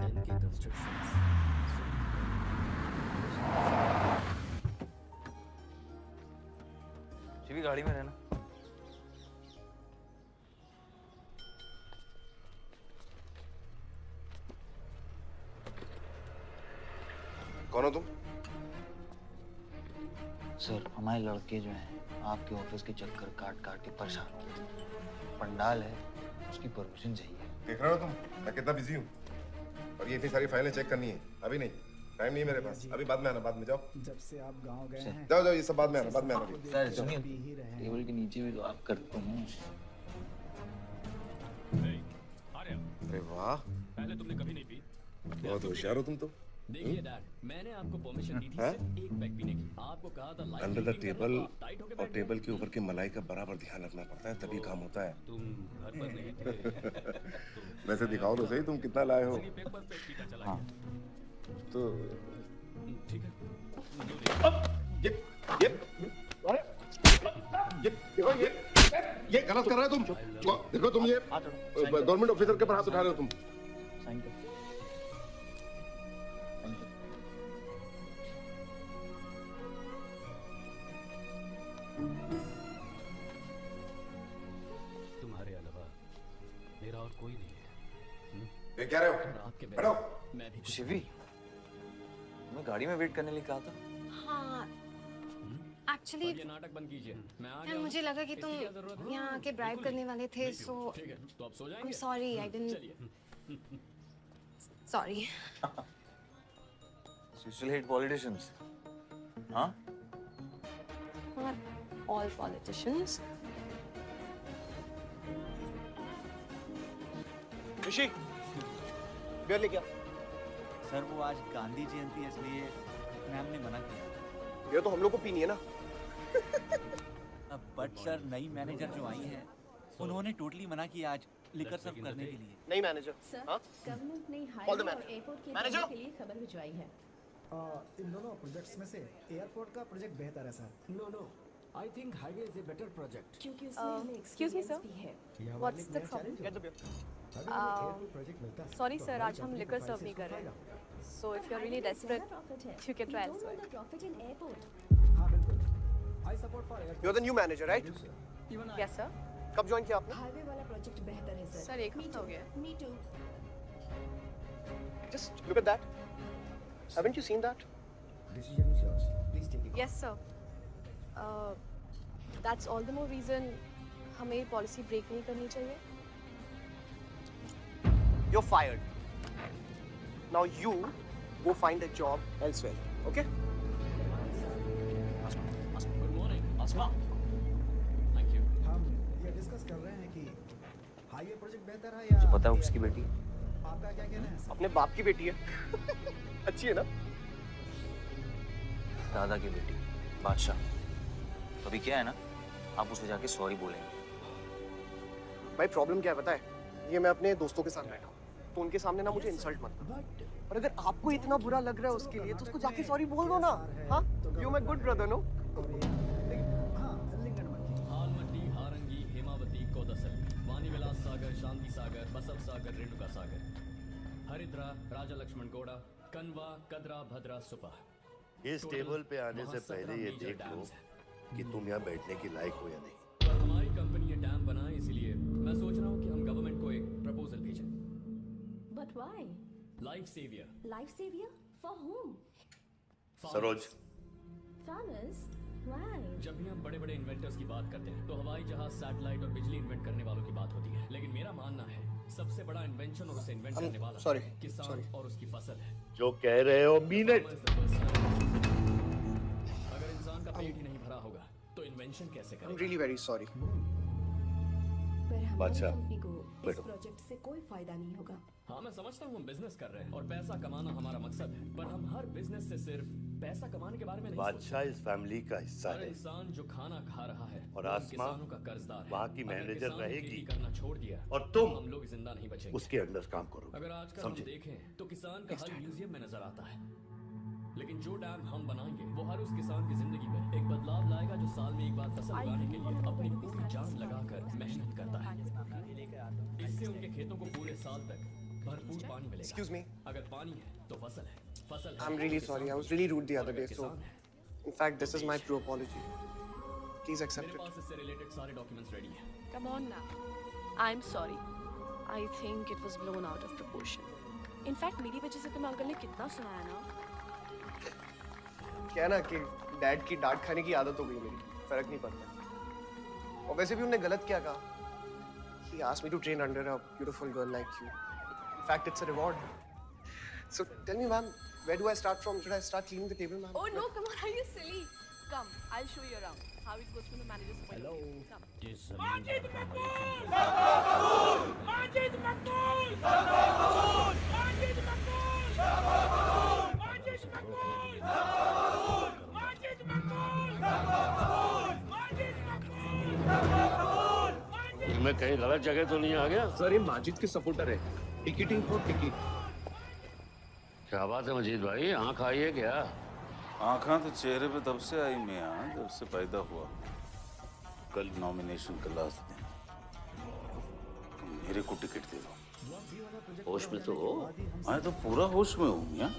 इनकी कंस्ट्रक्शंस। शिवी गाड़ी में रहना। कौन हो तुम? सर, हमारे लड़के जो हैं आपके ऑफिस के चक्कर काट काट के परेशान हो गए। पंडाल है, उसकी परमिशन चाहिए। देख रहे हो तुम मैं कितना बिजी हूँ, और ये इतनी सारी फाइलें चेक करनी है। अभी नहीं, टाइम नहीं है मेरे पास। अभी बाद में आना, बाद में जाओ। जब से आप गांव गए हैं, जाओ जाओ, ये सब बाद में आना, बाद में आना। सर सुनिए, टेबल के नीचे भी तो आप करते हैं। अरे वाह, पहले तुमने कभी नहीं पी। बहुत होशियार हो तुम तो। देखिए डैड, मैंने आपको परमिशन दी थी सिर्फ एक पैक पीने की। आपको कहा था लाइट अंडर द टेबल और टेबल के ऊपर की मलाई का बराबर ध्यान रखना पड़ता है, तभी काम होता है। तुम घर पर नहीं थे। वैसे दिखाओ तो सही तुम कितना लाए हो। हाँ। तो ठीक है। ये गलत कर रहे हो तुम। देखो तुम ये गवर्नमेंट ऑफिसर के ऊपर हाथ उठा रहे हो तुम। साइन कर। तुम्हारे अलावा मेरा और कोई नहीं है। ये क्या रहे हो? आपके बैठो। मैं भी शिवी, मैं गाड़ी में वेट करने लिए कहा था। हाँ, एक्चुअली ये नाटक बंद कीजिए। मैं आ यार गया। मुझे लगा कि तुम यहाँ आके ब्राइब करने वाले थे, सो ठीक है, तो आप सो आई एम जाएंगे। Sorry, I didn't. Sorry. You still hate politicians? हाँ? Not all politicians. Rishi, beer लेके आ। सर वो आज गांधी जयंती है इसलिए मैम ने मना किया। बियर तो हम लोग को पीनी है ना। बट सर नई मैनेजर जो आई है उन्होंने टोटली मना किया आज लिकर सर्व करने के लिए। नहीं मैनेजर। हाँ? गवर्नमेंट ने Call the हाईवे और manager. एयरपोर्ट के Manager? काम के लिए खबर भिजवाई है। इन दोनों प्रोजेक्ट्स में से एयरपोर्ट का प्रोजेक्ट बेहतर है sir. No no, I think highway is a better project. क्योंकि उसमें हमें Excuse me, sir. experience भी है। What's the problem? Get the beer. Sorry sir, आज हम liquor serve नहीं कर रहे। So if you're really desperate, you can try elsewhere. Profit in airport. हाँ बिल्कुल। I support for airport. You're the new manager, right? Yes sir. कब ज्वाइन किया आपने? हाईवे वाला प्रोजेक्ट बेहतर है सर। सर एक हफ्ता हो गया। Me too. Just look at that. Haven't you seen that? Decision is yours. Please take it. Yes, sir. That's all the more reason हमें ये पॉलिसी ब्रेक नहीं करनी चाहिए. You're fired. Now you go find a job elsewhere. Okay? Good morning, Asma. Thank you. हम ये डिस्कस कर रहे हैं कि हाईवे प्रोजेक्ट बेहतर है या पता है उसकी बेटी आपका क्या कहना है? अपने बाप की बेटी है. अच्छी है ना? दादा की बेटी बादशाह. अभी क्या है ना, आप उसे जाके सॉरी बोलेंगे. भाई प्रॉब्लम क्या है पता है? ये मैं अपने दोस्तों के साथ बैठा हूँ, तो उनके सामने ना मुझे इंसल्ट मत करो. और अगर आपको इतना बुरा लग रहा है उसके लिए, तो उसको जाके सॉरी बोल दो ना. हाँ? You my good brother, no? हालमट्टी, Harangi, Hemavati, कोदसल्ली, वाणीविलास सागर, शांति सागर, बसव सागर, रेणुका सागर, हरिद्रा, राजा लक्ष्मण गौड़ा, कनवा, कदरा, भद्रा, सुपा. इस टेबल पे आने से पहले ये देख लो कि तुम यहाँ बैठने की लायक हो या नहीं. पर हमारी कंपनी ये डैम बनाए, इसलिए मैं सोच रहा हूँ कि हम गवर्नमेंट को एक प्रपोजल भेजें. But why? Life saviour. Life savior? For whom? Saroj. Farmers? Why? जब भी हम बड़े बड़े इन्वेंटर्स की बात करते हैं तो हवाई जहाज, सैटेलाइट और बिजली इन्वेंट करने वालों की बात होती है. लेकिन मेरा मानना है सबसे बड़ा इन्वेंशन और उसे इन्वेंट करने वाला किसान और उसकी फसल है. जो कह रहे हो मीनट. अगर इंसान का पेट ही नहीं भरा होगा तो इन्वेंशन कैसे करेगा? I'm really very sorry. पर हमारी बादशाह, कंपनी को इस बैठो. प्रोजेक्ट से कोई फायदा नहीं होगा. हाँ, मैं समझता हूँ हम बिजनेस कर रहे हैं और पैसा कमाना हमारा मकसद है, पर हम हर बिजनेस से सिर्फ पैसा कमाने के बारे में नहीं बादशाह इस फैमिली का हिस्सा हर है इंसान जो खाना खा रहा है और आसमा किसानों का कर्जदार है. वहाँ की अगर मैनेजर किसान रहेगी खेती करना छोड़ दिया और तुम हम लोग जिंदा नहीं बचेंगे. उसके अंडर काम करोगे. अगर आजकल हम समझे? देखें तो किसान का हल म्यूजियम में नजर आता है, लेकिन जो डैम हम बनाएंगे वो हर उस किसान की जिंदगी में एक बदलाव लाएगा जो साल में एक बार फसल उगाने के लिए अपनी पूरी जान लगाकर मेहनत करता है. इससे उनके खेतों को पूरे साल तक भरपूर पानी मिलेगा. Excuse me. अगर पानी है तो फसल है. फसल है. I'm really sorry. I was really rude the other day. So, in fact, this is my true apology. Please accept मेरे it. पास इससे रिलेटेड सारे डॉक्यूमेंट्स रेडी हैं. Come on now. I'm sorry. I think it was blown out of proportion. In fact, मेरी वजह से तुम्हें अंकल ने कितना सुनाया ना. क्या है ना कि डैड की डांट खाने की आदत हो गई मेरी. फर्क नहीं पड़ता. और वैसे भी उन्होंने गलत क्या कहा. He asked me to train under a beautiful girl like you. In fact, it's a reward. So tell me, ma'am, where do I start from? Should I start cleaning the table, ma'am? Oh no, come on, are you silly? Come, I'll show you around how it goes from the manager's point of view. Come. Majid मकबूल! माजिद मकबूल! माजिद मकबूल! माजिद मकबूल! माजिद मकबूल! मैं कहीं गलत जगह तो नहीं आ गया? सर ये माजिद के सपोर्टर है. Ticketing for ticket. क्या बात है मजीद भाई, आँख आई है क्या? आँखा तो चेहरे पे तब से आई मैं यहाँ जब से पैदा हुआ. कल नॉमिनेशन का लास्ट दिन. मेरे को टिकट दे दो. होश में तो हो. मैं तो पूरा होश में हूँ यहाँ.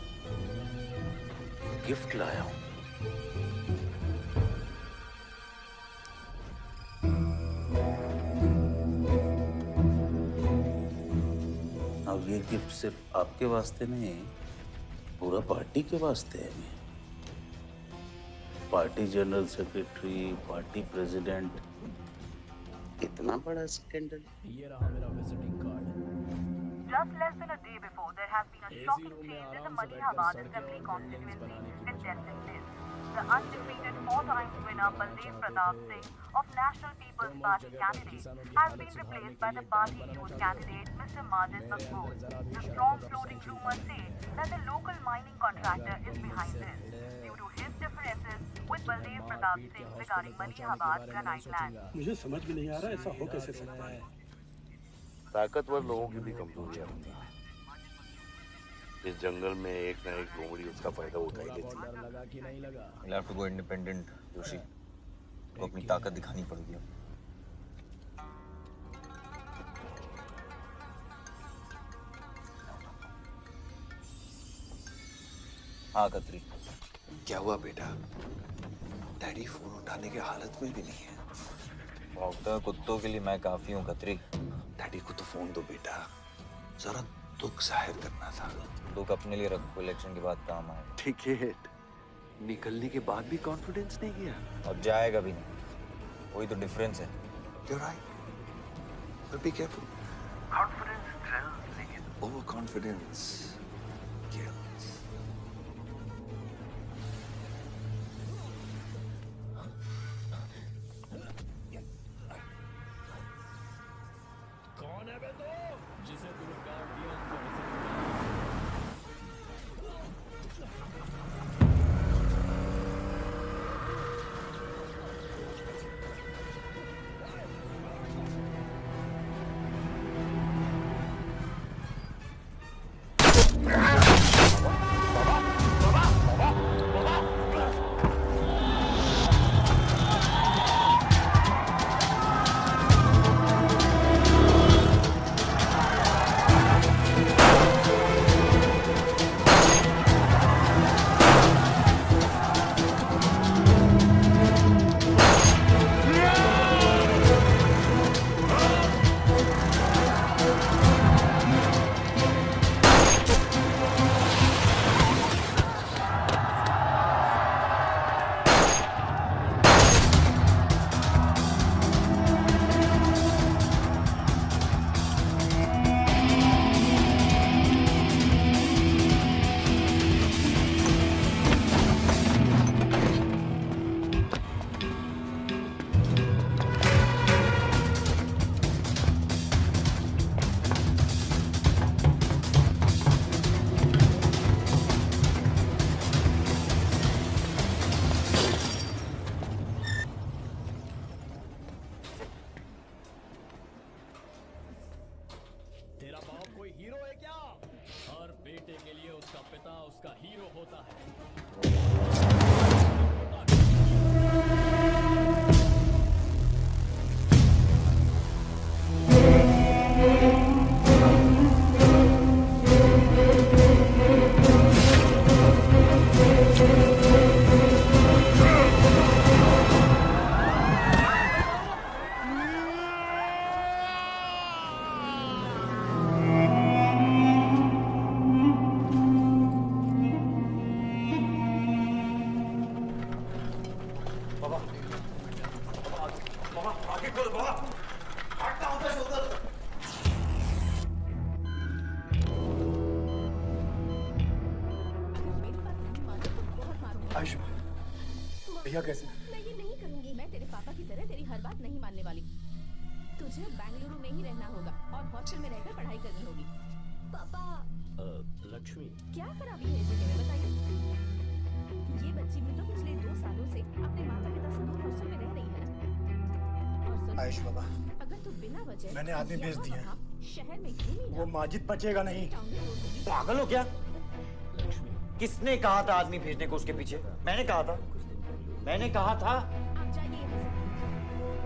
गिफ्ट लाया हूँ. अब ये गिफ्ट सिर्फ आपके वास्ते नहीं, पूरा पार्टी के वास्ते है. Party general secretary, party president, इतना बड़ा स्कैंडल. ये रहा मेरा visiting card. Just less than a day before, there has been a shocking change in the Malihabad Assembly constituency contesting list. The undefeated four-time winner Baldev Pratap Singh of National People's Party candidate has been replaced by the party youth candidate Mr. Majid Maqbool. The strong floating rumors say that the local mining contractor is behind this due to his differences with Baldev Pratap Singh regarding Malihabad granite land. मुझे समझ में नहीं आ रहा ऐसा हो कैसे सकता है. ताकतवर लोगों की भी कमजोरियां होती हैं. इस जंगल में एक ना एक लोमड़ी उसका फायदा उठा ही लेती है. You'll have to go independent, Joshi. तो अपनी ताकत दिखानी पड़ेगी. हाँ कतरी. क्या हुआ बेटा? डैडी फोन उठाने की हालत में भी नहीं है. भौंकता कुत्तों के लिए मैं काफी हूँ कतरी. डैडी को तो फोन दो बेटा. जरा दुख जाहिर करना था। दुख अपने लिए रखो, इलेक्शन के बाद काम आएगा। टिकट निकलने के बाद भी कॉन्फिडेंस नहीं गया और जाएगा भी नहीं, वही तो डिफरेंस है। You're right. But be careful. Confidence thrills, लेकिन overconfidence kills. कौन है बे तो जिसे तूने काट दिया उनको तेरा बाप कोई हीरो है क्या? हर बेटे के लिए उसका पिता उसका हीरो होता है। आयुष भैया कैसे? मैं ये नहीं करूंगी। मैं तेरे पापा की तरह तेरी हर बात नहीं मानने वाली। तुझे बेंगलुरु में ही रहना होगा और हॉस्टल में रहकर पढ़ाई करनी होगी। पापा लक्ष्मी क्या खराबी है इस जगह में बताइए। ये बच्ची भी तो पिछले 2 सालों से अपने माता पिता से दूर हॉस्टल में रह रही है ना। और सुन आयुष बाबा, अगर तू बिना वजह मैंने आदमी भेज दिया है। शहर में घूमी ना, वो माजिद बचेगा नहीं। पागल हो क्या? किसने कहा था आदमी भेजने को उसके पीछे? मैंने कहा था, मैंने कहा था। आप जाइए यहाँ से।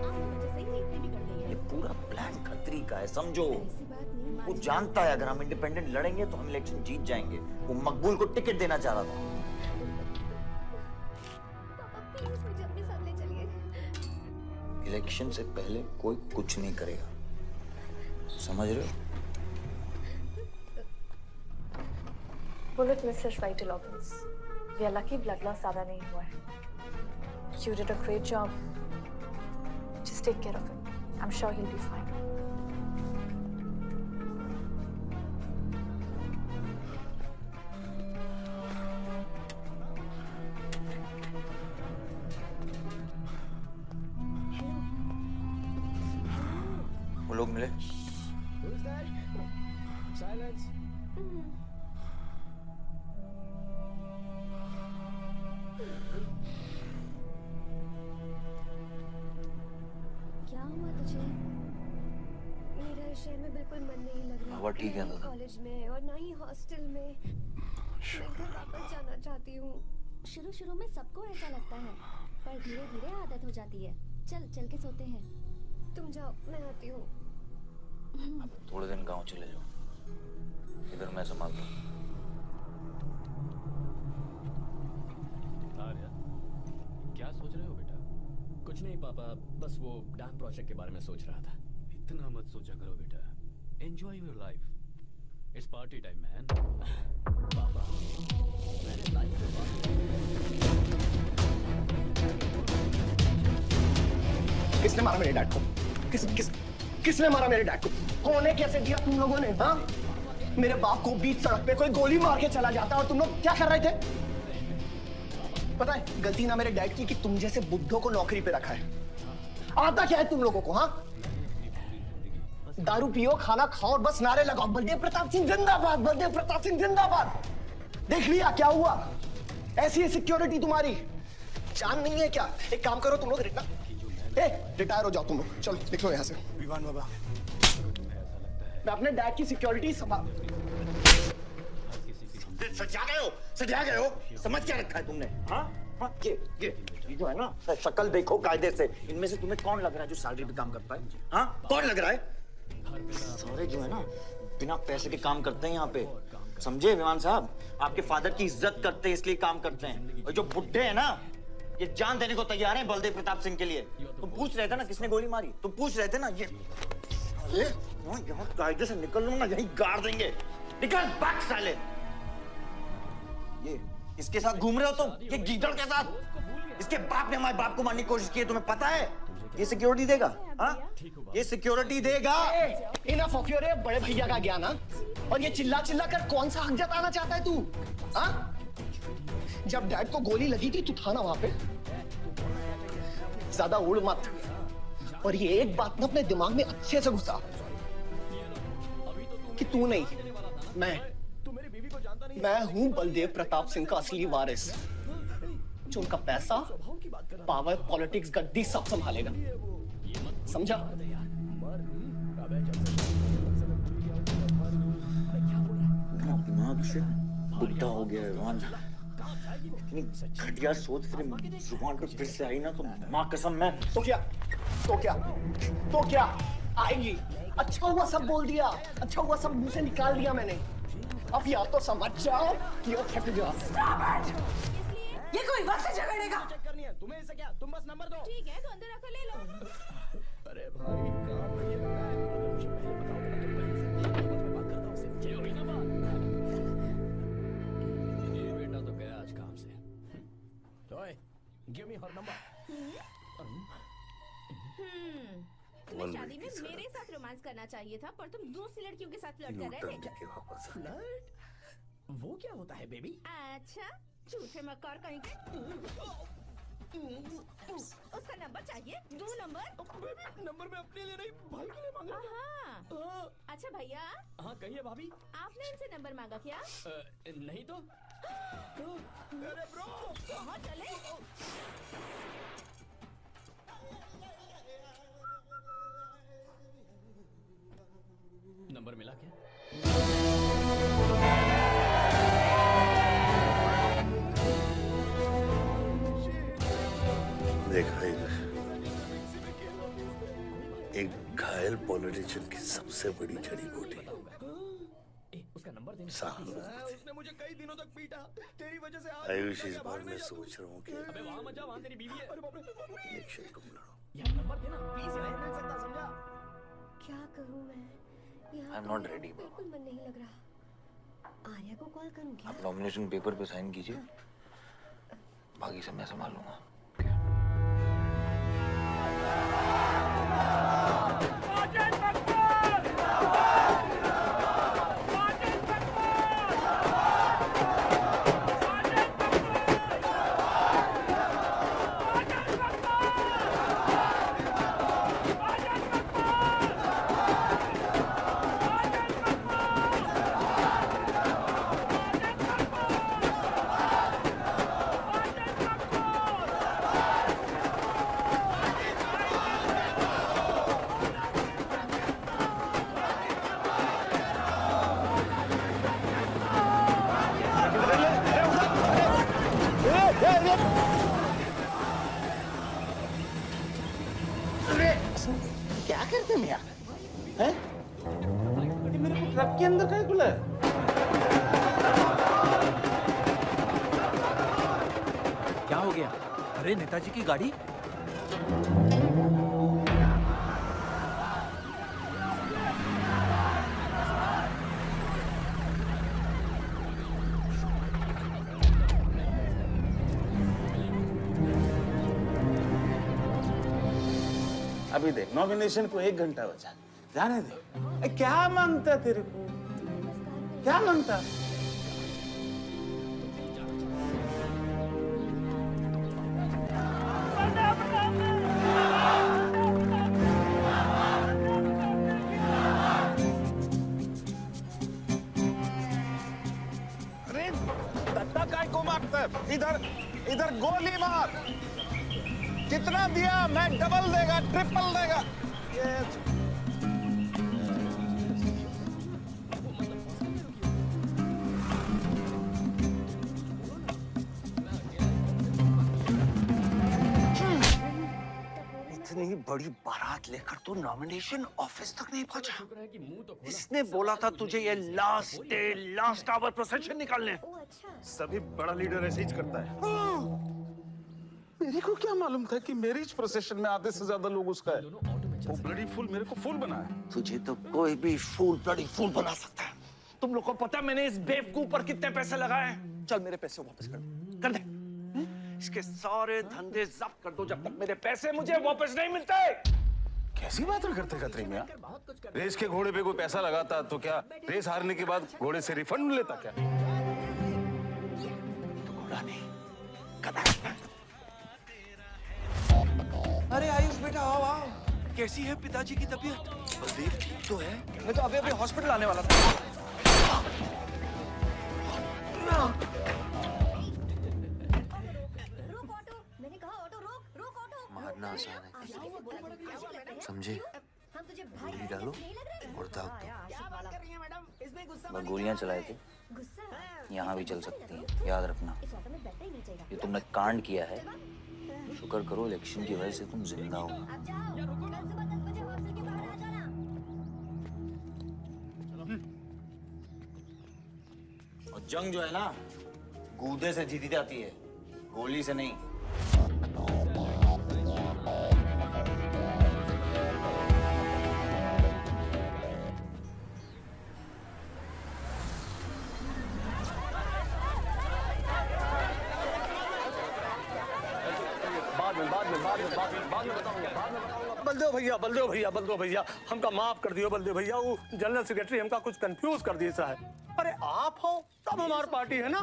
आपकी वजह से ही इतनी बिगड़ गई है। ये पूरा प्लान खतरी का है, समझो। ऐसी बात नहीं वो मानी। जानता है अगर हम इंडिपेंडेंट लड़ेंगे तो हम इलेक्शन जीत जाएंगे। वो मकबूल को टिकट देना चाह रहा था। पापा प्लीज मुझे अपने साथ ले चलिए। इलेक्शन से पहले कोई कुछ नहीं करेगा, समझ रहे हो? Bullet misses vital organs. We are lucky blood loss ज़्यादा नहीं हुआ है. You did a great job. Just take care of him. I'm sure he'll be fine. वो लोग मिले? Who's that? Silence. क्या हुआ तुझे? मेरा इस शहर में बिल्कुल मन नहीं लग रहा। हवा ठीक है ना? कॉलेज में और ना ही हॉस्टल में। मैं घर वापस जाना चाहती हूँ। शुरू में सबको ऐसा लगता है, पर धीरे धीरे आदत हो जाती है। चल के सोते हैं। तुम जाओ, मैं आती हूँ। थोड़े दिन गांव चले जाओ, इधर मैं संभालता हूँ। आर्या, क्या सोच रहे हो बेटा? कुछ नहीं पापा, बस वो डैम प्रोजेक्ट के बारे में सोच रहा था। इतना मत सोचा करो बेटा, enjoy your life. It's party time, man. पापा, मैंने लाइफ में किसने मारा मेरे डैड को? किसने मारा मेरे डैड को? कौन कैसे दिया तुम लोगों ने? हाँ, मेरे बाप को बीच सड़क पे कोई गोली मार के चला जाता और तुम लोग क्या कर रहे थे? पता है गलती ना मेरे डैड की कि तुम जैसे बुड्ढों को नौकरी पे रखा है। आता क्या है तुम लोगों को? हाँ, दारू पियो, खाना खाओ और बस नारे लगाओ, बलदेव प्रताप सिंह जिंदाबाद, बलदेव प्रताप सिंह जिंदाबाद। देख लिया क्या हुआ? ऐसी है सिक्योरिटी तुम्हारी। जान नहीं है क्या? एक काम करो तुम लोग, रिटायर हो जाओ तुम लोग, चलो निकलो यहाँ से। विवान बाबा, मैं अपने डैड की सिक्योरिटी संभाल। सजा गए हो, समझ क्या रखा है तुमने? हाँ, ये जो है ना, शक्ल देखो कायदे से, इनमें से तुम्हें कौन लग रहा है जो सैलरी पे काम करता है? हाँ, कौन लग रहा है? सारे जो है ना बिना पैसे के काम करते हैं यहाँ पे, समझे विमान साहब? आपके फादर की इज्जत करते हैं इसलिए काम करते हैं। और जो बुड्ढे हैं ना, ये जान देने को तैयार हैं बलदेव प्रताप सिंह के लिए। तुम पूछ रहे थे ना किसने गोली मारी, तुम पूछ रहे थे ना। ये यहाँ कायदे से निकल लूंगा, यहीं गाड़ देंगे। निकल भाग साले। ये इसके साथ घूम रहे हो तुम, ये गीदड़ के साथ। इसके बाप ने हमारे बाप को मारने की कोशिश की है, तुम्हें पता है? ये सिक्योरिटी देगा? हाँ, ये सिक्योरिटी देगा। इनफ ऑफ योर बड़े भैया का ज्ञान। और ये चिल्ला चिल्ला कर कौन सा हक जताना चाहता है तू? हाँ, जब डैड को गोली लगी थी तू था ना वहां पे? ज्यादा उड़ मत। और ये एक बात ना अपने दिमाग में अच्छे से घुसा कि तू नहीं, मैं हूं बलदेव प्रताप सिंह का असली वारिस, जो उनका पैसा, पावर, पॉलिटिक्स, गद्दी सब संभालेगा। समझा? दिमाग से बुढ़ा हो गया है। इतनी घटिया सोच तेरे जुबान पे फिर से आई ना तो माँ कसम मैं तो क्या आएगी? अच्छा हुआ सब बोल दिया, अच्छा हुआ सब मुंह से निकाल दिया मैंने। अब या तो समझ जाओ या थक जाओ। ये कोई वक्त से झगड़ेगा? चेक करनी है तुम्हें, इसे क्या? तुम बस नंबर दो। ठीक है, तो अंदर आकर ले लो। अरे भाई काम में ये लगा है, अगर मुझे पहले बताओ तो मैं पहले से बात करता हूँ उससे। ये हुई ना बात। ये बेटा तो गया आज काम से। ओए, गिव मी हर नंबर। तुम्हें शादी में मेरे साथ रोमांस करना चाहिए था, पर तुम दूसरी लड़कियों के साथ फ्लर्ट कर रहे थे। फ्लर्ट? वो क्या होता है बेबी? अच्छा, झूठे मक्कार कहीं के। उसका नंबर चाहिए? दो नंबर? बेबी नंबर मैं अपने लिए नहीं, भाई के लिए मांग रहा हूँ। अच्छा भैया। हाँ कहिए भाभी। आपने इनसे नंबर मांगा क्या? नहीं तो। अरे ब्रो, कहाँ चले? नंबर मिला क्या? देखा एक घायल पॉलिटिशियन की सबसे बड़ी जड़ी बूटी उसका नंबर देना। उसने मुझे कई दिनों तक पीटा, तेरी वजह से आज आयुष इस बार मैं सोच रहा हूँ कि अबे वहाँ मत जा, वहाँ तेरी बीवी है। अरे बाप रे, इलेक्शन तुम लड़ो। यार नंबर देना प्लीज, नहीं मिल सकता, समझा? क्या करूँ मैं? I'm not ready, बिल्कुल मन नहीं लग रहा। आर्या को कॉल करूँ क्या? आप नॉमिनेशन पेपर पे साइन कीजिए, बाकी सब मैं संभाल लूंगा। क्या करते हैं यार? हैं? मेरे को ट्रक के अंदर क्या खुला है? क्या हो गया? अरे नेताजी की गाड़ी। अभी देख नॉमिनेशन को 1 घंटा बचा, जाने दे। क्या मांगता तेरे को, क्या मांगता? अरे धक्का काय को मारता है? इधर इधर गोली मार। कितना दिया? मैं डबल देगा, ट्रिपल देगा। इतनी बड़ी बारात लेकर तो नॉमिनेशन ऑफिस तक नहीं पहुंचा। इसने बोला था तुझे ये last day last hour procession निकालने। सभी बड़ा लीडर ऐसे ही करता है। मेरे को क्या मालूम था कि मैरिज प्रोसेशन में आधे से ज्यादा लोग उसका है। वो ब्लडी फूल मेरे को फूल बना है। तुझे तो कोई भी फूल ब्लडी फूल बना सकता है। तुम लोग को पता है मैंने इस बेवकूफ पर कितने पैसे लगाए हैं? चल मेरे पैसे वापस कर दे। इसके सारे धंधे जब्त कर दो जब तक मेरे पैसे मुझे वापस नहीं मिलते। कैसी बात करते खतरी मियां? रेस के घोड़े पे कोई पैसा लगाता तो क्या रेस हारने के बाद घोड़े से रिफंड लेता क्या? तो घोड़ा नहीं, गधा। अरे आयुष बेटा आओ आओ। कैसी है पिताजी की तबीयत? बलदेव ठीक तो है? मैं तो अभी हॉस्पिटल आने वाला था। मारना आसान है, समझे? गोली डालो और दाग दो। मैं गोलियां चलाए थे, यहाँ भी चल सकती हैं, याद रखना। ये तुमने कांड किया है, शुक्र करो इलेक्शन की वजह से तुम जिंदा हो। और जंग जो है ना, कूदे से जीती जाती है, गोली से नहीं। बलदेव भैया हमका माफ कर दियो। बलदेव भैया वो जनरल सेक्रेटरी हमका कुछ कंफ्यूज कर दिया है। अरे आप हो तब हमारी पार्टी है ना।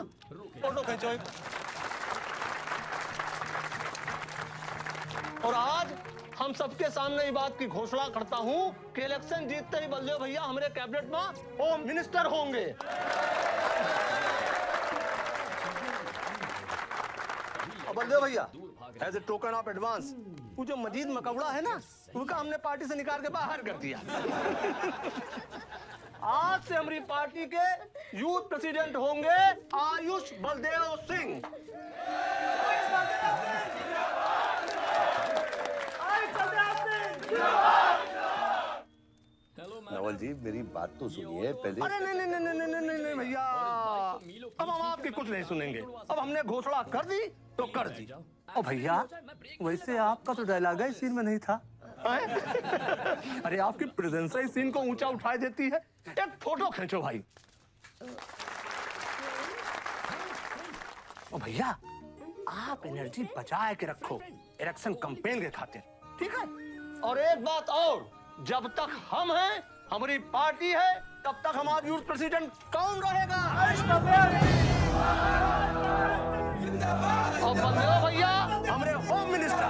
फोटो खींचो। और आज हम सबके सामने ये बात की घोषणा करता हूँ कि इलेक्शन जीतते ही बलदेव भैया हमारे कैबिनेट में होम मिनिस्टर होंगे। बलदेव भैया as a token of advance वो जो मजीद मकबड़ा है ना, उनका हमने पार्टी से निकाल के बाहर कर दिया। आज से हमारी पार्टी के यूथ प्रेसिडेंट होंगे आयुष बलदेव सिंह। नवल जी मेरी बात तो सुनिए पहले। अरे नहीं भैया, अब हम आपकी कुछ नहीं सुनेंगे। अब हमने घोषणा कर दी तो कर दी। ओ भैया वैसे आपका तो डायलॉग है सीन में नहीं था। अरे आपकी प्रेजेंस ही सीन को ऊंचा उठाई देती है। एक फोटो खींचो भाई। ओ भैया आप एनर्जी बचाए के रखो इलेक्शन कैंपेन के खातिर, ठीक है? और एक बात और, जब तक हम हैं हमारी पार्टी है तब तक हमारा यूथ प्रेसिडेंट कौन रहेगा? और बलदेव भैया हमारे होम मिनिस्टर।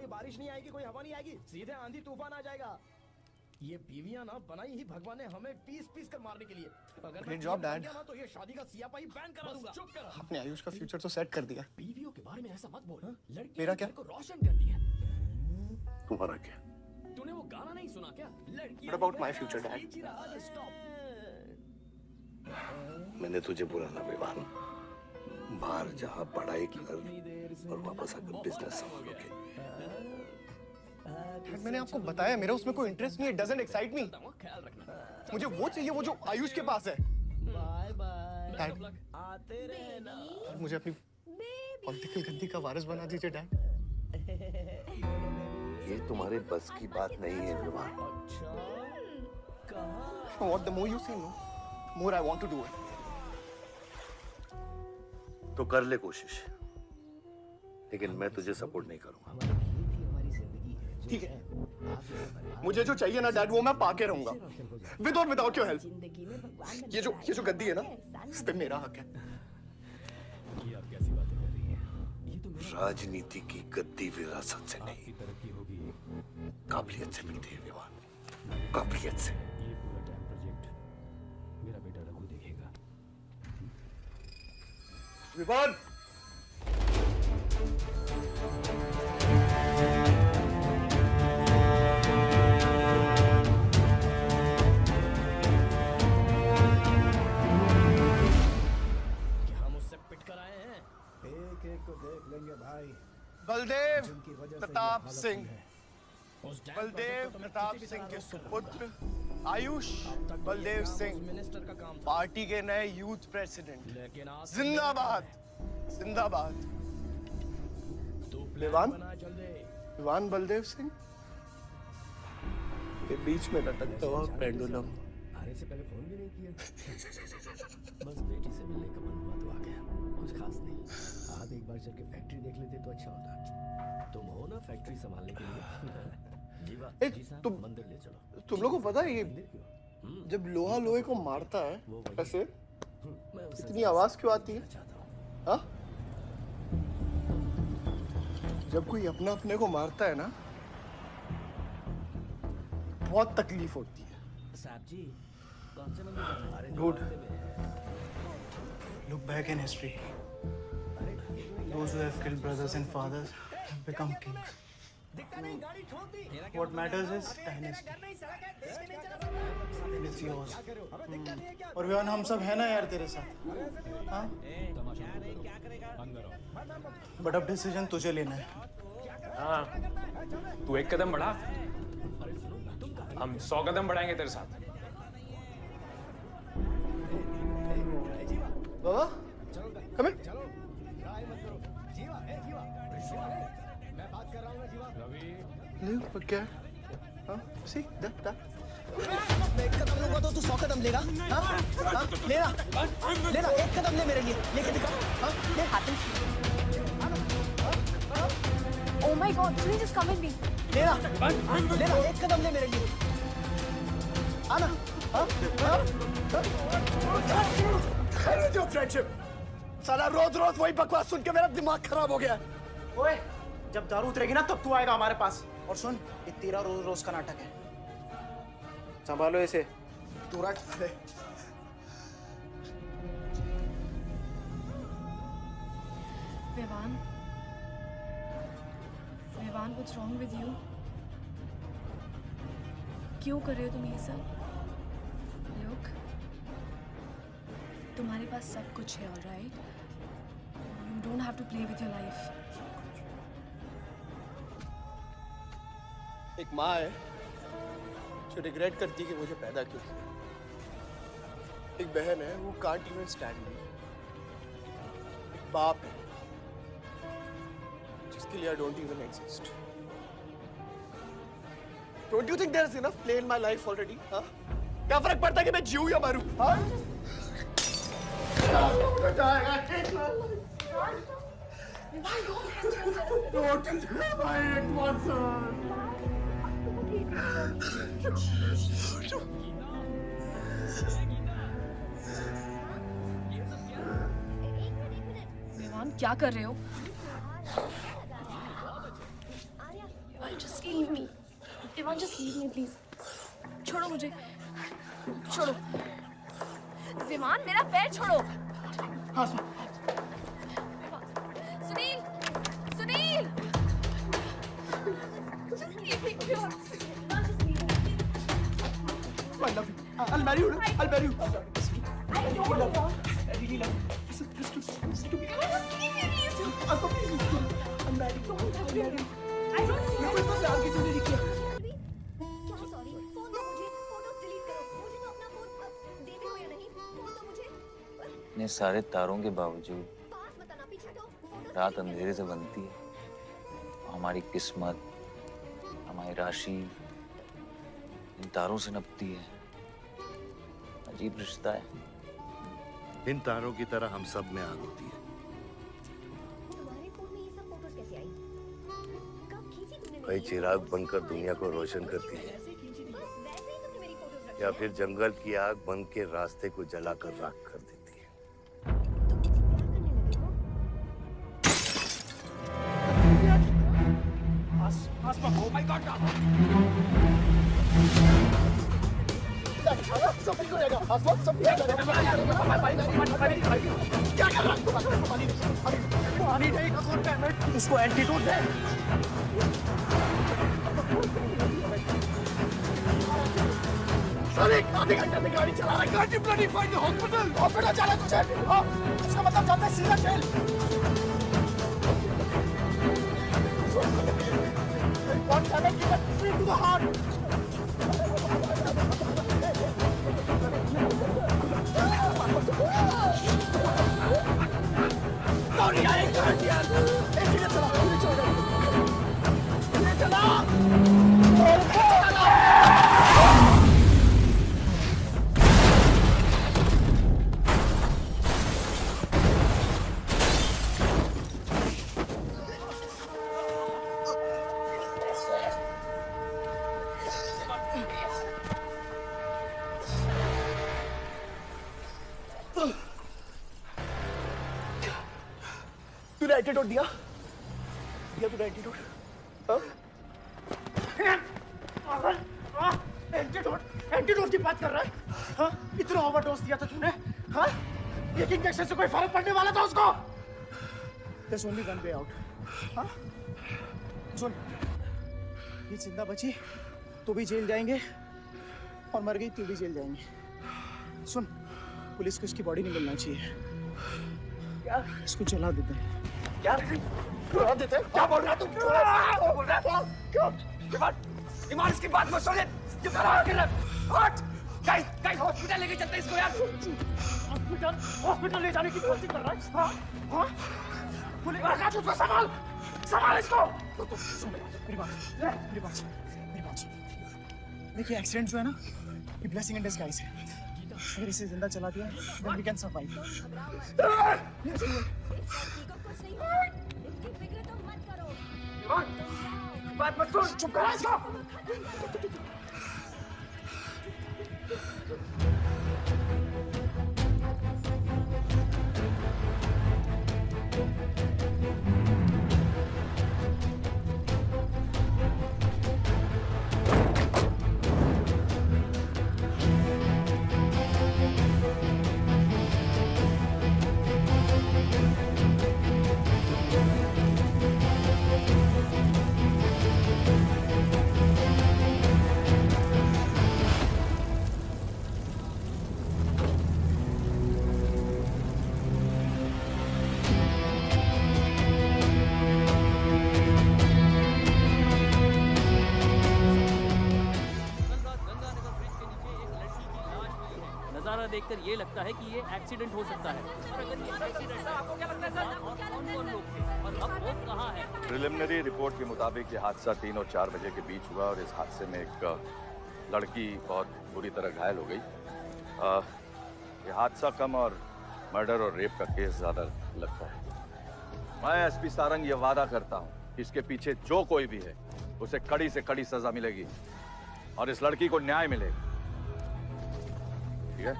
बारिश नहीं आएगी, कोई हवा नहीं आएगी, सीधे आंधी तूफान आ जाएगा। ये बीवियां ना बनाई ही भगवान ने हमें पीस पीस कर मारने के लिए। अगर मैं जॉब डैड ना तो ये शादी का सियापाही बैन करा दूंगा। चुप कर। आपने आयुष का फ्यूचर तो सेट कर दिया। बीवियों के बारे में ऐसा मत बोल। लड़की मेरा क्या? को रोशन कर दिया। तुम्हारा क्या? तूने वो गाना नहीं सुना क्या? लड़की What about my future, Dad? मैंने तुझे बोला ना विवान, बाहर जहाँ पढ़ाई कर और वापस आकर बिजनेस संभालोगे। डैड मैंने आपको बताया मेरा उसमें कोई इंटरेस्ट नहीं है, डजंट एक्साइट मी। मुझे वो चाहिए वो जो आयुष के पास है। डैड मुझे अपनी पॉलिटिकल गद्दी का वारिस बना दीजिए डैड। ये तुम्हारे बस की बात नहीं है Vivaan. What the more you say, no, more I want to do it. तो कर ले कोशिश, लेकिन मैं तुझे सपोर्ट नहीं करूंगा। ठीक है, मुझे जो चाहिए ना डैड वो मैं पाके रहूंगा, विद और विदाउट योर हेल्प। ये जो गद्दी है ना, इस पे मेरा हक है। राजनीति की गद्दी विरासत से नहीं, काबिलियत से मिलती है विवान, काबिलियत से। मेरा बेटा रघु देखेगा। विवान एक को देख लेंगे भाई। बलदेव प्रताप सिंह, बलदेव प्रताप सिंह के सुपुत्र आयुष बलदेव सिंह पार्टी के नए यूथ प्रेसिडेंट। जिंदाबाद जिंदाबाद। विवान बलदेव सिंह के बीच में लटकता हुआ पेंडुलम। आने से पहले फोन भी नहीं किया। बस बेटी से मिलने का मन हुआ तो आ गया, कुछ खास नहीं। आप एक बार चल के फैक्ट्री देख लेते तो अच्छा होता। तुम हो ना फैक्ट्री संभालने के लिए। जी साहब, मंदिर ले चलो। तुम लोगों को पता है ये जब लोहा लोहे को मारता है ऐसे इतनी आवाज क्यों आती है? हाँ? जब कोई अपना अपने को मारता है ना बहुत तकलीफ होती है। साहब जी कौन से मंदिर? Good. Look back in history. Those who have killed brothers and fathers have become kings. What matters is dynasty. And it's yours. और विवान हम सब है ना यार तेरे साथ, हाँ? But अब डिसीजन तुझे लेना है। हाँ, तू एक कदम बढ़ा, हम 100 कदम बढ़ाएंगे तेरे साथ। बाबा, come in. पर क्या? हाँ? See, that. मैं एक कदम लूंगा तो तू 100 कदम लेगा? हाँ? हाँ? लेना, एक कदम ले मेरे लिए, लेके दिखा। हाँ? ले हाथों। Oh my God, Sunil, just come with me. लेना, एक कदम ले मेरे लिए। आना, हाँ? जो फ्रेंडशिप, साला रोज वही बकवास सुन के मेरा दिमाग खराब हो गया। ओए, जब दारू उतरेगी ना तब तू आएगा हमारे पास। और सुन, ये तेरा रोज का नाटक है, संभालो इसे। तू रट ले। Vivan, what's wrong with you? क्यों कर रहे हो तुम ये सब? Look, तुम्हारे पास सब कुछ है, all right? You don't have to play with your life. एक माँ है जो रिग्रेट करती है कि मुझे पैदा क्यों किया। एक बहन है वो कांट इवन स्टैंड मी। एक बाप है जिसके लिए I don't even exist. Don't you think there is enough play in my life already? हाँ? क्या फर्क पड़ता है कि मैं जीऊँ या मरूँ? हाँ? विवान, क्या कर रहे हो? Just leave me. Vivan, just leave me, please. छोड़ो मुझे, छोड़ो। विमान, मेरा पैर छोड़ो। हाँ, Sunil, Sunil. Just leave me, Vivan. I love you. I'll marry you. I'll marry you. I don't love you. I really love you. Listen to me. Just leave me, please. I'm married. I'll marry you. ये कोई तो प्यार की चीज़ नहीं किया। क्या सॉरी? फोन दो मुझे, फोटोज डिलीट करो। मुझे तो अपना फोन दे दो या नहीं? फोन दो मुझे। इतने सारे तारों के बावजूद पास मत आना, पीछे हटो। रात अंधेरे से बनती है। हमारी किस्मत, हमारी राशि इन तारों से नपती है। अजीब रिश्ता है। इन तारों की तरह हम सब में आग होती है। तुम्हारे फोन में ये सब फोटोज कैसे आई? कब खींची तुमने? भाई चिराग बनकर दुनिया को रोशन करती है, या फिर जंगल की आग बन के रास्ते को जलाकर राख कर देती है। सब ठीक हो जाएगा। सब ठीक हो जाएगा। क्या कर रहा है? पानी नहीं, कसूर पे है। उसको एंटीडोट दे। साले आधे घंटे से गाड़ी चला रहा है। गाड़ी bloody find the hospital. Hospital जाना तुझे? हाँ, उसका मतलब जाता है सीधा jail. One cannot give a free to the heart. Sorry, I can't hear. एक चला, ये चला। तूने एंटीडोट दिया? दिया तूने एंटीडोट? एंटीडोट की बात कर रहा है? हाँ? इतना ओवरडोज दिया था तूने? हाँ? एक इंजेक्शन से कोई फर्क पड़ने वाला था उसको? There's only one way out. हाँ? सुन, ये जिंदा बची तो भी जेल जाएंगे और मर गई तो भी जेल जाएंगे। सुन, पुलिस को इसकी बॉडी नहीं मिलना चाहिए। क्या? इसको जला देते हैं। क्या? जला देते हैं? क्या बोल रहा है तू? क्या बोल रहा है? क्यों? ईमान इसकी बात मत सुन। ये करा के ले। हट! गाइस हॉस्पिटल लेके चलते हैं इसको यार। हॉस्पिटल ले जाने की कोशिश कर रहा है। हाँ? हाँ? पुलिस का उसको संभाल इसको। सुन मेरी बात। देखिए एक्सीडेंट जो है ना, ये ब्लेसिंग इन डिस्गाइज है। अगर इसे जिंदा चला दिया, then we can survive. बात मत सुन, चुप करा इसको। देखकर ये लगता है कि ये एक्सीडेंट हो सकता है। और अगर ये एक्सीडेंट है, आपको क्या लगता है सर? कौन लोग थे और अब वो कहाँ है? प्रिलिमिनरी रिपोर्ट के मुताबिक ये हादसा 3 और 4 बजे के बीच हुआ और इस हादसे में एक लड़की बहुत बुरी तरह घायल हो गई। ये हादसा कम और मर्डर और रेप का केस ज़्यादा लगता है। मैं एसपी सारंग ये वादा करता हूँ कि इसके पीछे जो कोई भी है उसे कड़ी से कड़ी सजा मिलेगी और इस लड़की को न्याय मिलेगा। ठीक है?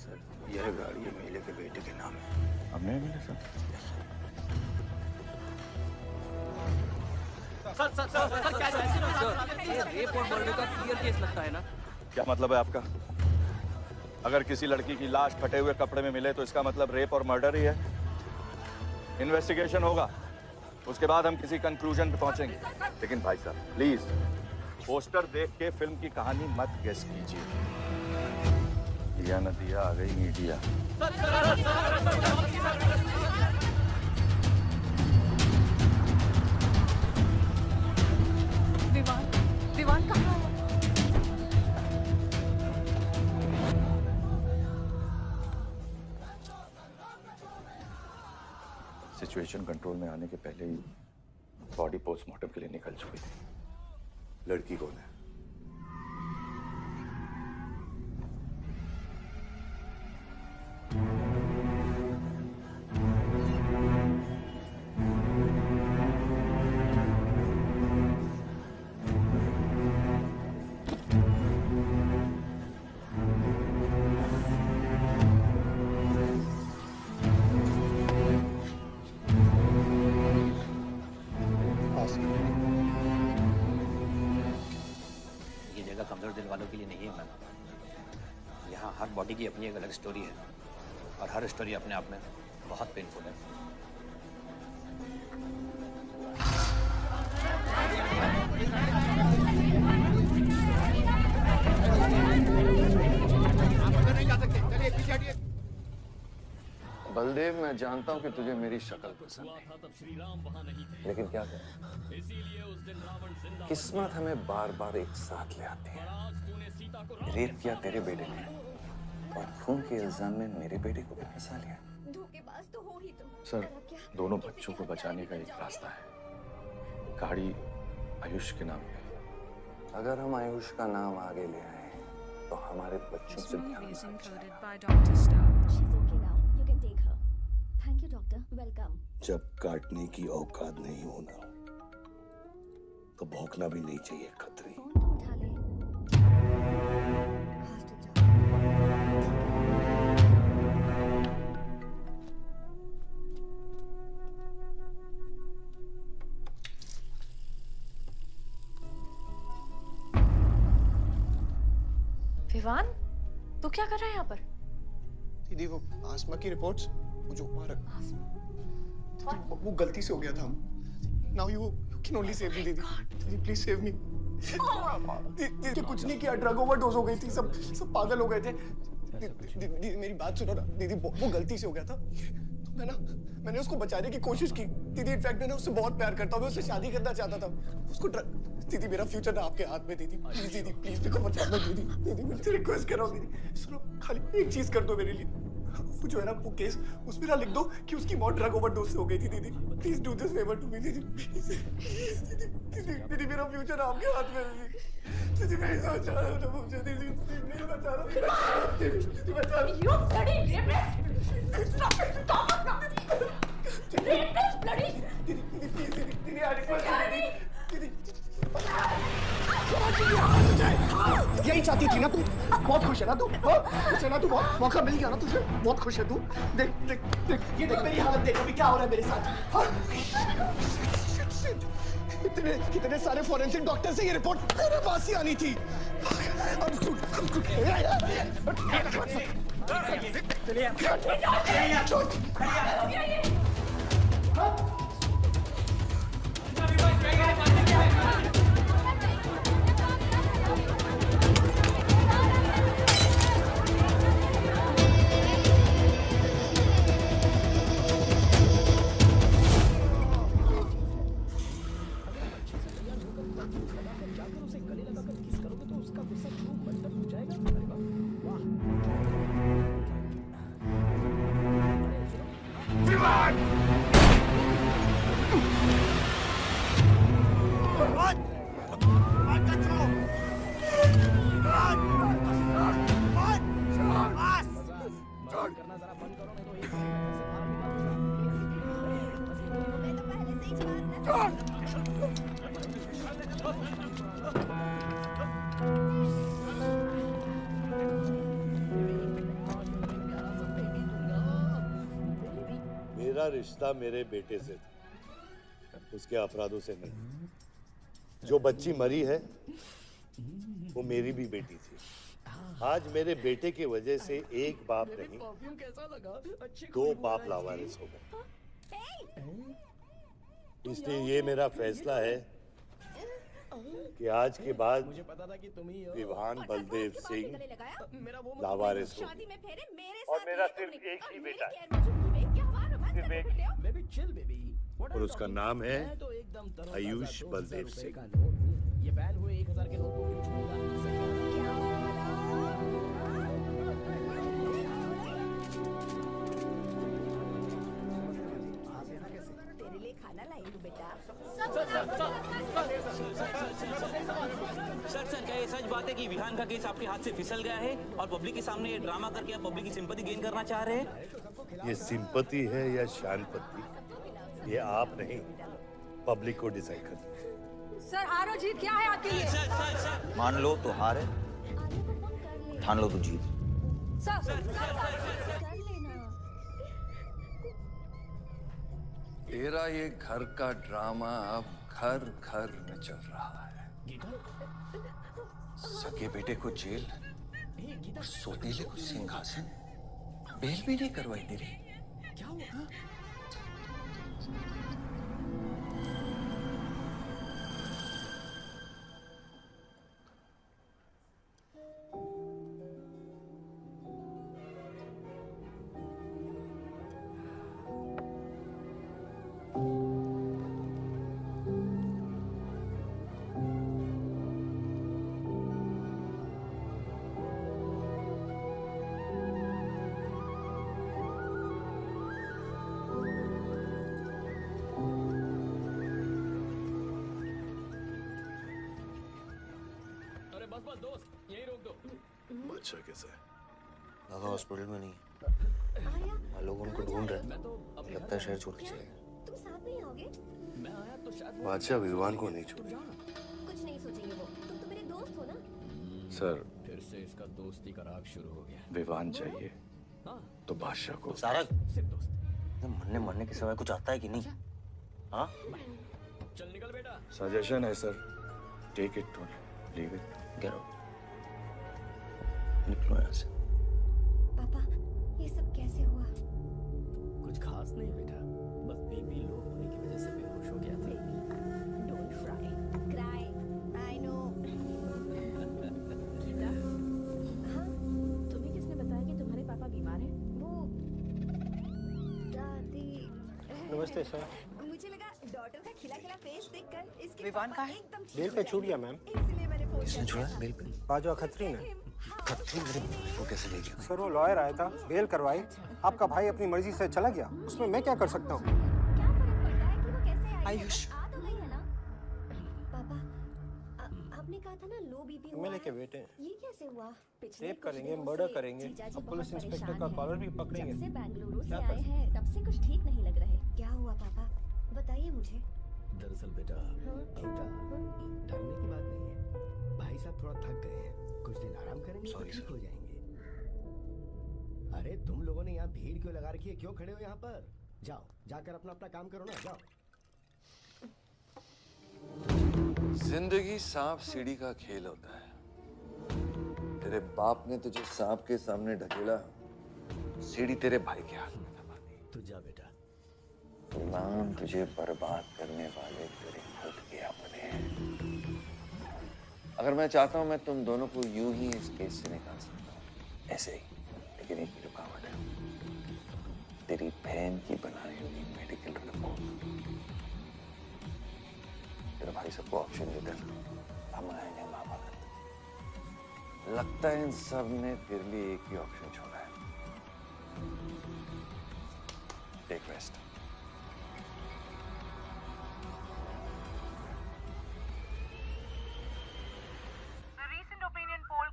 सर, यह गाड़ी एमएलए के बेटे के नाम है। अब नहीं मिले सर? सर क्या ये रेप और मर्डर का क्लियर केस लगता है ना? क्या मतलब है आपका? अगर किसी लड़की की लाश फटे हुए कपड़े में मिले तो इसका मतलब रेप और मर्डर ही है। इन्वेस्टिगेशन होगा, उसके बाद हम किसी कंक्लूजन पे पहुंचेंगे। लेकिन भाई साहब प्लीज पोस्टर देख के फिल्म की कहानी मत गेस कीजिए। दिया न दिया आ गई मीडिया। सिचुएशन कंट्रोल में आने के पहले ही बॉडी पोस्टमार्टम के लिए निकल चुकी थी। लड़की कौन है? ये जगह कमजोर दिल वालों के लिए नहीं है मैम। यहाँ हर बॉडी की अपनी एक अलग स्टोरी है और हर स्टोरी अपने आप में बहुत पेनफुल है। बलदेव, मैं जानता हूँ कि तुझे मेरी शक्ल पसंद है, लेकिन क्या करें, किस्मत हमें बार बार एक साथ ले आती है। रेप किया तेरे बेटे ने और खून के इल्जाम में मेरे बेटे को भी फंसा लिया। धोखेबाज तो हो ही तुम। सर, दोनों बच्चों को बचाने का एक रास्ता है। गाड़ी आयुष के नाम पे। अगर हम आयुष का नाम आगे ले आए तो हमारे बच्चों से ध्यान हट जाएगा। Thank you doctor, welcome. जब काटने की औकात नहीं होना तो भौंकना भी नहीं चाहिए खतरी। विवान, तू क्या कर रहा है यहाँ पर? दीदी वो आसमा की रिपोर्ट्स, वो जो हमारा वो गलती से हो गया था। Now you can only save me दीदी। दीदी प्लीज सेव मी। दीदी कुछ नहीं किया, ड्रग ओवरडोज हो गई थी, सब पागल हो गए थे। दीदी मेरी बात सुनो ना दीदी, वो गलती से हो गया था तो मैंने उसको बचाने की कोशिश की दीदी। इनफैक्ट मैं उससे बहुत प्यार करता हूँ, मैं उससे शादी करना चाहता था। उसको दीदी मेरा फ्यूचर ना आपके हाथ में दीदी। प्लीज दीदी, प्लीज मेरे को बचा दो दीदी। दीदी मैं तुझसे रिक्वेस्ट कर रहा हूँ दीदी, सुनो खाली एक चीज कर दो मेरे लिए। वो जो है ना वो केस, उसमें ना लिख दो कि उसकी मौत ड्रग ओवरडोज से हो गई थी दीदी। Please do this favour to me दीदी, प्लीज। दीदी मेरा फ्यूचर आपके हाथ में दीदी। दीदी मैं बचा रहा हूँ मुझे दीदी, नहीं बचा रहा। दीदी बचा रहा। You bloody rapist! Stop it! Stop it! Rapist, bloody! दीदी प्लीज दीदी आई रिक्वेस्ट दीदी। यही चाहती थी ना तू? बहुत खुश है ना तू? खुश है ना तू? बहुत मौका मिल गया ना तुझे? बहुत खुश है तू? देख देख देख, ये देख मेरी हालत, देख अभी क्या हो रहा है मेरे साथ। कितने सारे फॉरेंसिक डॉक्टर से ये रिपोर्ट तेरे पास ही आनी थी। मेरा रिश्ता मेरे बेटे से था, उसके अपराधों से नहीं। जो बच्ची मरी है वो मेरी भी बेटी थी। आज मेरे बेटे की वजह से एक बाप नहीं, दो बाप लावारिस हो गए। इसलिए ये मेरा फैसला है कि आज के बाद विवान बलदेव सिंह लावारिस हो, और मेरा सिर्फ एक ही बेटा है, सिर्फ एक, और उसका नाम है आयुष बलदेव सिंह। ये बैन हुए 1000 के नोट को क्यों छूंगा? बात है कि विहान का केस आपके हाथ से फिसल गया है और पब्लिक के सामने ये ड्रामा करके आप पब्लिक की सिंपैथी गेन करना चाह रहे हैं? ये सिंपैथी है या शानपत्ती, ये आप नहीं पब्लिक को डिसाइड करना है। सर हार और जीत क्या है आपके लिए? मान लो तो हार है, ठान लो तो जीत। तेरा ये घर का ड्रामा अब घर घर में चल रहा है। सगे बेटे को जेल और सोतेले को सिंहासन, बेल भी नहीं करवाई तेरी। क्या हुआ? अच्छा कैसा है? दादा हॉस्पिटल में नहीं है, लोग उनको ढूंढ रहे हैं, लगता है शहर छोड़ के चले गए। बादशाह विद्वान को नहीं छोड़े। कुछ नहीं सोचेंगे वो, तुम तो मेरे दोस्त हो ना। सर फिर से इसका दोस्ती का राग शुरू हो गया। विवान चाहिए तो बादशाह को। सारा मरने के समय कुछ आता है कि नहीं? हाँ? चल निकल बेटा। सजेशन है सर, टेक इट और लीव इट। गेट आउट, निकलो यहाँ से। पापा ये सब कैसे हुआ? कुछ खास नहीं बेटा, बस बीबी लो होने की वजह से बेहोश हो गया था। Don't cry, I know। Gita, हाँ? तुम्हें किसने बताया कि तुम्हारे पापा बीमार हैं? वो दादी। नमस्ते सर। मुझे लगा डॉटर का खिला फेस देखकर इसके विवान का है? बेल पे छूट गया मैम। इसलिए मैंने फोन किसने छोड़ा बेल पे? बाजवा खत्री ने। खत्री मेरे को कैसे ले गया? सर वो लॉयर आया था, बेल करवाई, आपका भाई अपनी मर्जी से चला गया, उसमें मैं क्या कर सकता हूँ? आयुष, पापा आपने कहा था ना लो बीपी हुआ एमएलए के है। बेटे ये कैसे हुआ? पिछले रेप कुछ करेंगे, दिनों मर्डर से करेंगे, जीजाजी अब पुलिस बहुत इंस्पेक्टर परेशान का हैं। कॉलर भी पकड़ेंगे। जब से बेंगलुरु से क्या आए हैं तब से कुछ ठीक नहीं लग रहे। क्या हुआ पापा, बताइए मुझे। दरअसल बेटा बेटा डरने की बात नहीं है, भाई साहब थोड़ा थक गए हैं, कुछ दिन आराम करेंगे तो ठीक हो जाएंगे। अरे तुम लोगों ने यहाँ भीड़ क्यों लगा रखी है, क्यों खड़े हो यहाँ पर? जाओ जाकर अपना अपना काम करो ना, जाओ। जिंदगी सांप सीढ़ी का खेल होता है। तेरे बाप ने तुझे सांप के सामने ढकेला, सीढ़ी तेरे भाई के हाथ में दबा दी। तू जा बेटा। गुलाम तुझे बर्बाद करने वाले तेरे खुद के अपने हैं। अगर मैं चाहता हूं मैं तुम दोनों को यूं ही इस केस से निकाल सकता हूं, ऐसे ही। लेकिन एक ही रुकावट है, तेरी बहन की बनाई हुई मेडिकल रिपोर्ट। तेरे भाई सबको ऑप्शन देते ना, हम आएंगे मामा करते। लगता है इन सब ने तेरे लिए एक ही ऑप्शन छोड़ा है, take rest.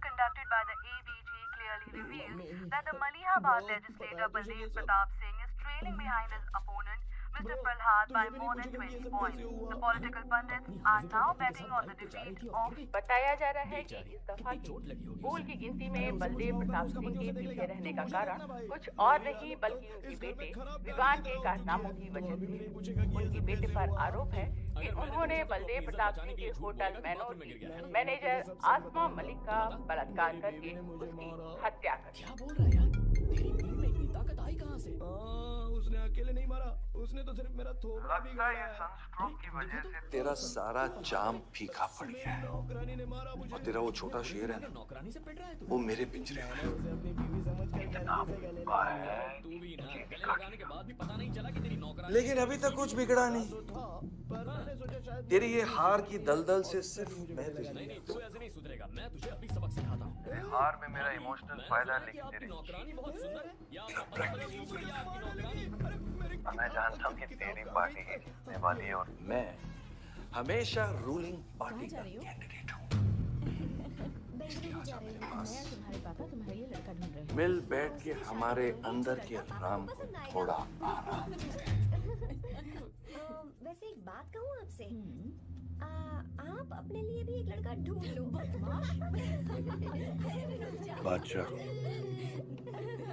Conducted by the ABG clearly reveals that the Malihabad legislator Baldev Pratap Singh is trailing behind his opponent Mr. Prahlad by more than 20 points. The political pundits are now betting on the defeat of. बताया जा रहा है कि इस दफा की पोल की गिनती में बलदेव प्रताप सिंह के पीछे रहने का कारण कुछ और नहीं बल्कि उनके बेटे विवान के कारनामों की वजह से। उनके बेटे पर आरोप है कि उन्होंने बलदेव प्रताप सिंह के होटल मैनोर की मैनेजर आसमा मलिक का बलात्कार करके उसकी हत्या कर दी। उसने अकेले नहीं मारा, उसने तो सिर्फ मेरा थोबड़ा भी गाड़ा है। तेरा सारा जाम फीका पड़ गया है और तेरा वो छोटा शेर है ना, वो मेरे पिंजरे में है। लेकिन अभी तक कुछ बिगड़ा नहीं। तेरी ये हार की दलदल से सिर्फ मैं तुझे नहीं, तू ऐसे नहीं सुधरेगा, मैं तुझे अभी सबक सिखाता हूँ। हार में मेरा इमोशनल फायदा लेकिन तेरे मैं जानता हूँ कि तेरी पार्टी ही जीतने वाली है और मैं हमेशा रूलिंग पार्टी का कैंडिडेट हूँ। इसलिए आ जा मेरे पास। तुम्हारे पापा तुम्हारे लिए लड़का ढूंढ रहे हैं। मिल बैठ के हमारे अंदर के राम को थोड़ा आराम दे। वैसे एक बात कहूँ आपसे, आप अपने लिए भी एक लड़का ढूंढ लो। बादशाह,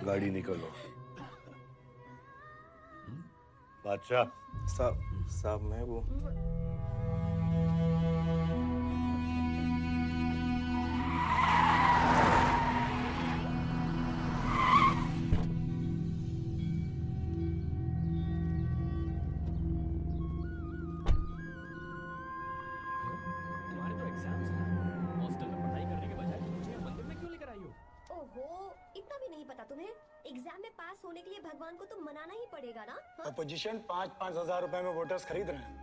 गाड़ी निकालो। बादशाह साहब मैं वो तुम्हारे तो एग्जाम्स हैं। हॉस्टल में पढ़ाई करने के बजाय तुम मुझे मंदिर में क्यों लेकर आई हो? ओहो, इतना भी नहीं पता तुम्हें? एग्जाम में पास होने के लिए भगवान को तो मनाना ही पड़ेगा ना। हाँ? अपोजिशन 5-5 हजार रुपए में वोटर्स खरीद रहे हैं,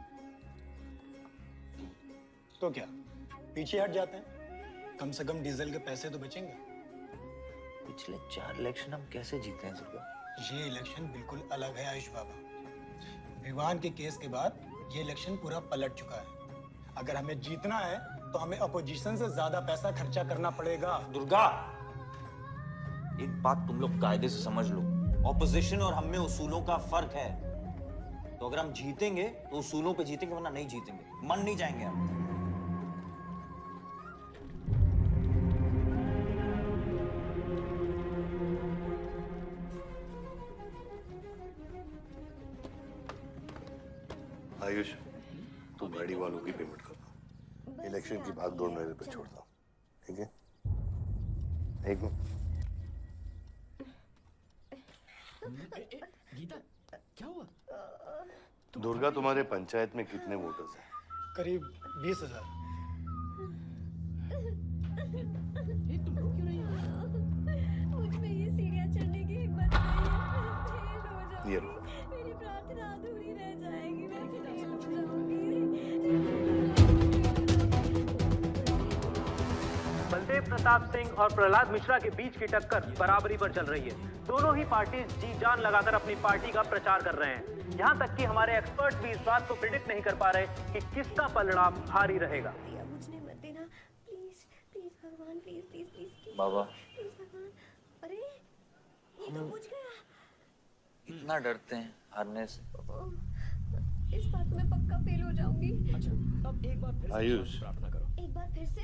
तो क्या पीछे हट जाते हैं? कम से कम डीजल के पैसे तो बचेंगे। पिछले 4 इलेक्शन हम कैसे जीते हैं दुर्गा? ये इलेक्शन बिल्कुल अलग है आयुष बाबा। विवान के केस के बाद ये इलेक्शन पूरा पलट चुका है। अगर हमें जीतना है तो हमें अपोजिशन से ज्यादा पैसा खर्चा करना पड़ेगा। दुर्गा, एक बात तुम लोग कायदे से समझ लो, ऑपोजिशन और हम में उसूलों का फर्क है। तो अगर हम जीतेंगे तो उसूलों पे जीतेंगे, वरना नहीं जीतेंगे, मन नहीं जाएंगे हम। आयुष, तू गाड़ी वालों की पेमेंट करना, इलेक्शन की भाग दौड़ मेरे पे छोड़ दो, ठीक है? एक मिनट। गीता, क्या हुआ? दुर्गा, तुम्हारे पंचायत में कितने वोटर्स हैं? करीब 20,000। तुम रो क्यों रही हो? मुझ में ये सीढ़ियां चढ़ने की हिम्मत नहीं है। ये लो। मेरी प्रार्थना अधूरी रह जाएगी। मैं फेल हो जाऊंगी। बलदेव प्रताप सिंह और प्रहलाद मिश्रा के बीच की टक्कर बराबरी पर चल रही है। दोनों ही पार्टी जी जान लगाकर अपनी पार्टी का प्रचार कर रहे हैं। यहाँ तक कि हमारे एक्सपर्ट भी इस बात को प्रिडिक्ट नहीं कर पा रहे कि किसका पलड़ा भारी रहेगा। मुझे मत देना, प्लीज प्लीज भगवान, please please please Baba, please भगवान। अरे ये तो बुझ गया। इतना डरते हैं हारने से। इस बात में पक्का फेल हो जाऊंगी। अच्छा, अब एक बार फिर से आयुष, प्रार्थना करो। एक बार फिर से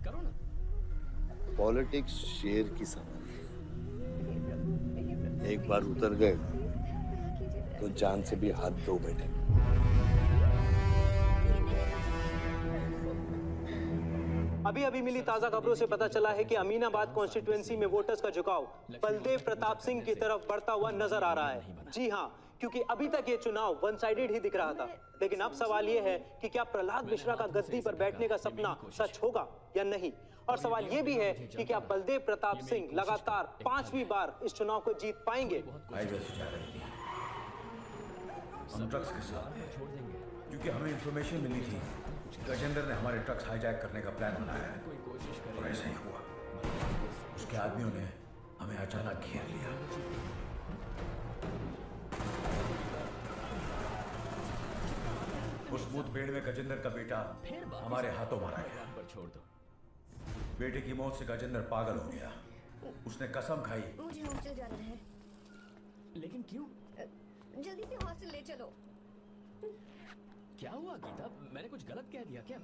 करो ना। पॉलिटिक्स शेर की समान है, एक बार उतर गए तो जान से भी हाथ धो बैठे। अभी अभी मिली ताजा खबरों से पता चला है कि अमीनाबाद कॉन्स्टिट्यूएंसी में वोटर्स का झुकाव बलदेव प्रताप सिंह की तरफ बढ़ता हुआ नजर आ रहा है। जी हाँ, क्योंकि अभी तक ये चुनाव वन साइडेड ही दिख रहा था। लेकिन अब सवाल ये है कि क्या प्रहलाद मिश्रा का गद्दी पर बैठने का सपना सच होगा या नहीं। और सवाल ये भी है कि क्या बलदेव प्रताप सिंह लगातार 5वीं बार इस चुनाव को जीत पाएंगे। हम ट्रक्स के साथ हैं, क्योंकि हमें इंफॉर्मेशन मिली थी गजेंद्र ने हमारे ट्रक्स हाईजैक करने का प्लान बनाया है, और ऐसा ही हुआ। उसके आदमियों ने हमें अचानक घेर लिया। उस मुठभेड़ में गजेंद्र का बेटा हमारे हाथों मारा गया। छोड़ दो। बेटे की मौत से गजेंद्र पागल हो गया। उसने कसम खाई। मुझे हॉस्टल जाना है। लेकिन क्यों? जल्दी से हॉस्टल ले चलो। क्या हुआ गीता? मैंने कुछ गलत कह दिया क्या?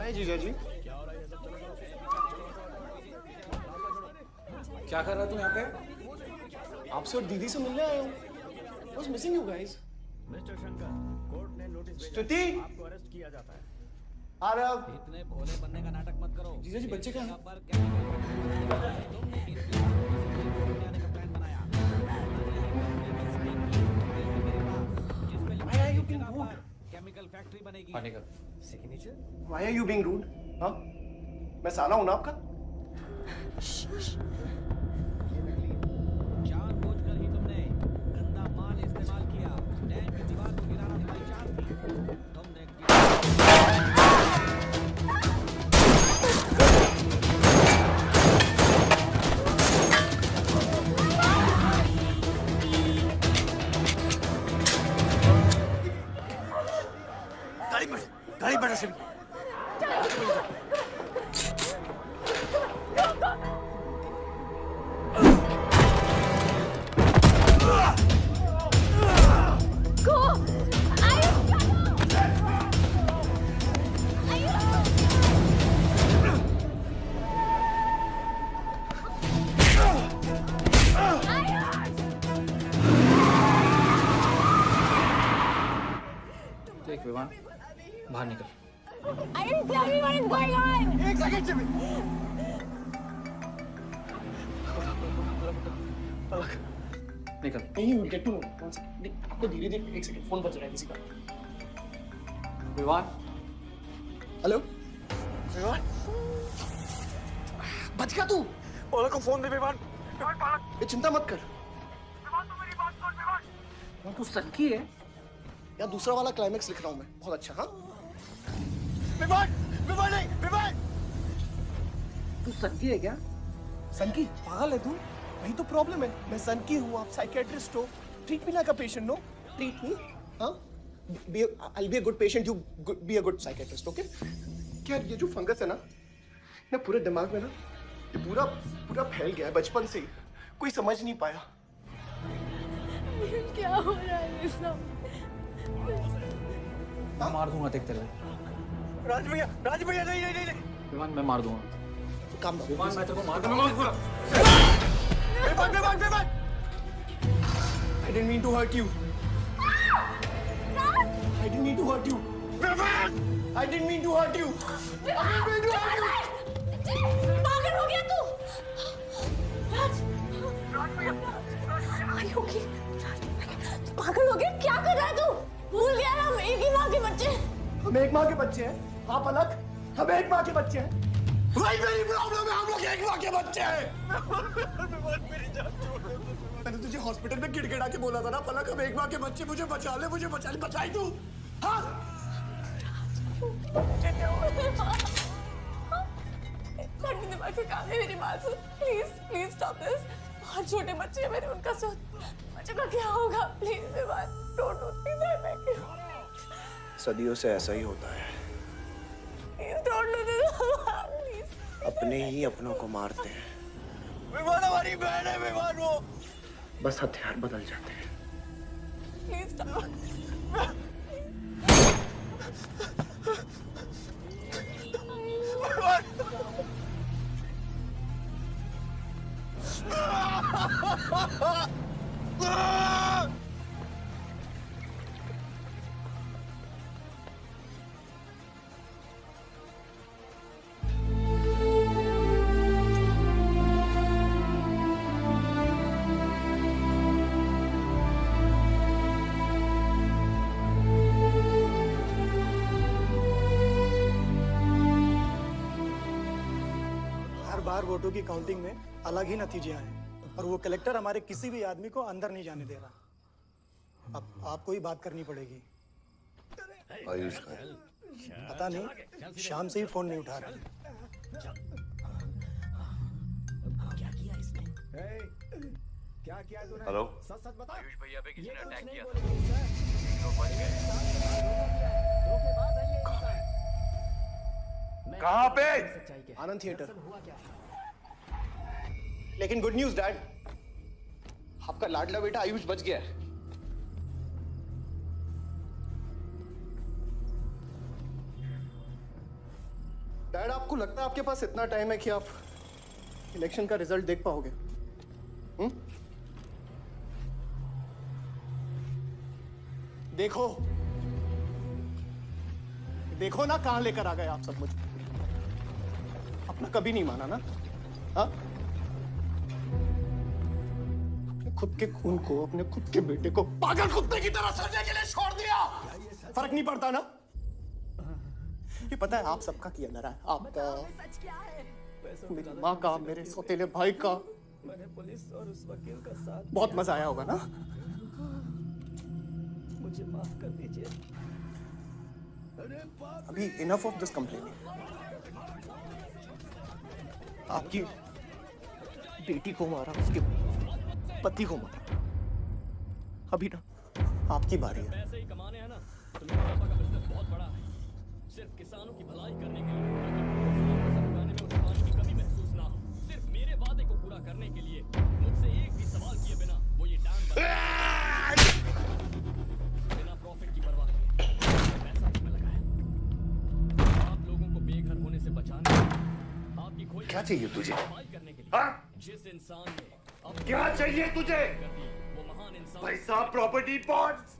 जीजा जी, क्या कर रहा तू यहाँ पे? आपसे और दीदी से मिलने आया हूँ। What's missing you guys? Mister Shankar, court ने नोटिस भेजा स्तुति! है, आपको अरेस्ट किया जाता है। आ रहा अब। इतने भोले बनने का नाटक मत करो। जीजा जी बच्चे कहाँ हैं? Why are you being rude? Chemical factory बनेगी। Signature? Why are you being rude? हाँ? मैं साला हूँ ना आपका? जानबूझकर ही तुमने गंदा माल इस्तेमाल किया। डैम की दीवार को गिराना तुम्हारी चाल थी। तुमने गाड़ी बढ़ा से देख विवान, बाहर निकल। I didn't tell me what is going on. एक सेकंड से निकल। नहीं, you will get to know. One second. आपको धीरे-धीरे एक सेकंड फोन बज रहा है किसी का। विवान। हेलो? विवान? बच गया तू? पलक को फोन दे विवान। ये चिंता मत कर। तू सनकी है? या दूसरा वाला क्लाइमेक्स लिख रहा हूँ मैं। बहुत अच्छा, हाँ? विवान! विवान नहीं! विवान! तू सनकी है क्या? सनकी? पागल है तू? वही तो प्रॉब्लम है। मैं सनकी हूँ, आप साइकियाट्रिस्ट हो। Treat me like a patient, no? Treat me, हाँ? I'll be a good patient, you be a good psychiatrist, okay? क्या ये जो फंगस है ना पूरे दिमाग में ना, ये पूरा फैल गया है बचपन से ही। कोई समझ नहीं पाया। क्या हो रहा है ये सब? मैं मार दूंगा देख तेरे। राज भैया नहीं। विवान मैं मार दूंगा। काम दो। विवान मैं तेरे को मार दूंगा। Vivaan! I didn't mean to hurt you. I didn't mean to hurt you. I didn't mean to hurt you. पागल हो गया तू? राज! Are you okay? पागल हो गया? क्या कर रहा है तू? भूल गया ना हम एक ही माँ के बच्चे। हम एक माँ के बच्चे हैं। हाँ पलक, हम एक माँ के बच्चे हैं। वही मेरी प्रॉब्लम है, हम लोग एक माँ के बच्चे हैं। मेरी जान छोड़ दे। मैंने तुझे हॉस्पिटल में गिड़गिड़ा के बोला था ना पलक, हम एक माँ के बच्चे, मुझे बचा ले, बचाई तू। हाँ? फटी दिमाग से काम है, मेरी बात सुन। Please stop this. बहुत छोटे बच्चे हैं मेरे, उनका सोच बच्चों का क्या होगा? Please Vivaan, don't do this, I beg you. सदियों से ऐसा ही होता है। Please don't do this, please. अपने ही अपनों को मारते हैं। विवान हमारी बहन है, विवान वो। बस हथियार बदल जाते हैं। Please stop. बार वोटों की काउंटिंग में अलग ही नतीजे आए और वो कलेक्टर हमारे किसी भी आदमी को अंदर नहीं जाने दे रहा। अब आपको ही बात करनी पड़ेगी। आयुष का पता नहीं, शाम से ही फोन नहीं उठा रहा। क्या किया इसने? क्या किया तूने? हेलो? सच बता। आयुष भैया पे किसी ने अटैक किया। लोग बच गए। कहाँ पे? आनंद थिएटर। लेकिन गुड न्यूज डैड, आपका लाडला बेटा आयुष बच गया है। डैड, आपको लगता है आपके पास इतना टाइम है कि आप इलेक्शन का रिजल्ट देख पाओगे? देखो देखो ना कहां लेकर आ गए आप सब मुझे। अपना कभी नहीं माना ना? हाँ? अपने खुद के खून को, अपने खुद के बेटे को पागल कुत्ते की तरह सड़ने के लिए छोड़ दिया। फर्क नहीं पड़ता ना? ये पता है आप सबका किया ना रहा है, आपका, मेरी माँ का, मेरे सौतेले भाई का। मैंने पुलिस और उस वकील का साथ बहुत मजा आया होगा ना? मुझे माफ कर दीजिए। अभी इनफ ऑफ दिस कंप्लेनिंग। आपकी बेटी को मारा, उसके पति को मारा, अभी ना आपकी बारी है। पैसे ही कमाने हैं ना, तो मेरे पापा का बिजनेस बहुत बड़ा है। सिर्फ किसानों की भलाई करने के लिए, ताकि उगाने में उन्हें पानी की कमी महसूस ना हो। सिर्फ मेरे वादे को पूरा करने के लिए मुझसे एक भी सवाल किए बिना वो ये डैम बिना प्रॉफिट की परवाह किए पैसा इसमें लगाया। आप लोगों को बेघर होने से बचाने, आपकी खोई क्या चाहिए तुझे? करने के लिए, हाँ? जिस इंसान ने क्या चाहिए तुझे? वो महान इंसान पैसा, प्रॉपर्टी, बॉन्ड्स।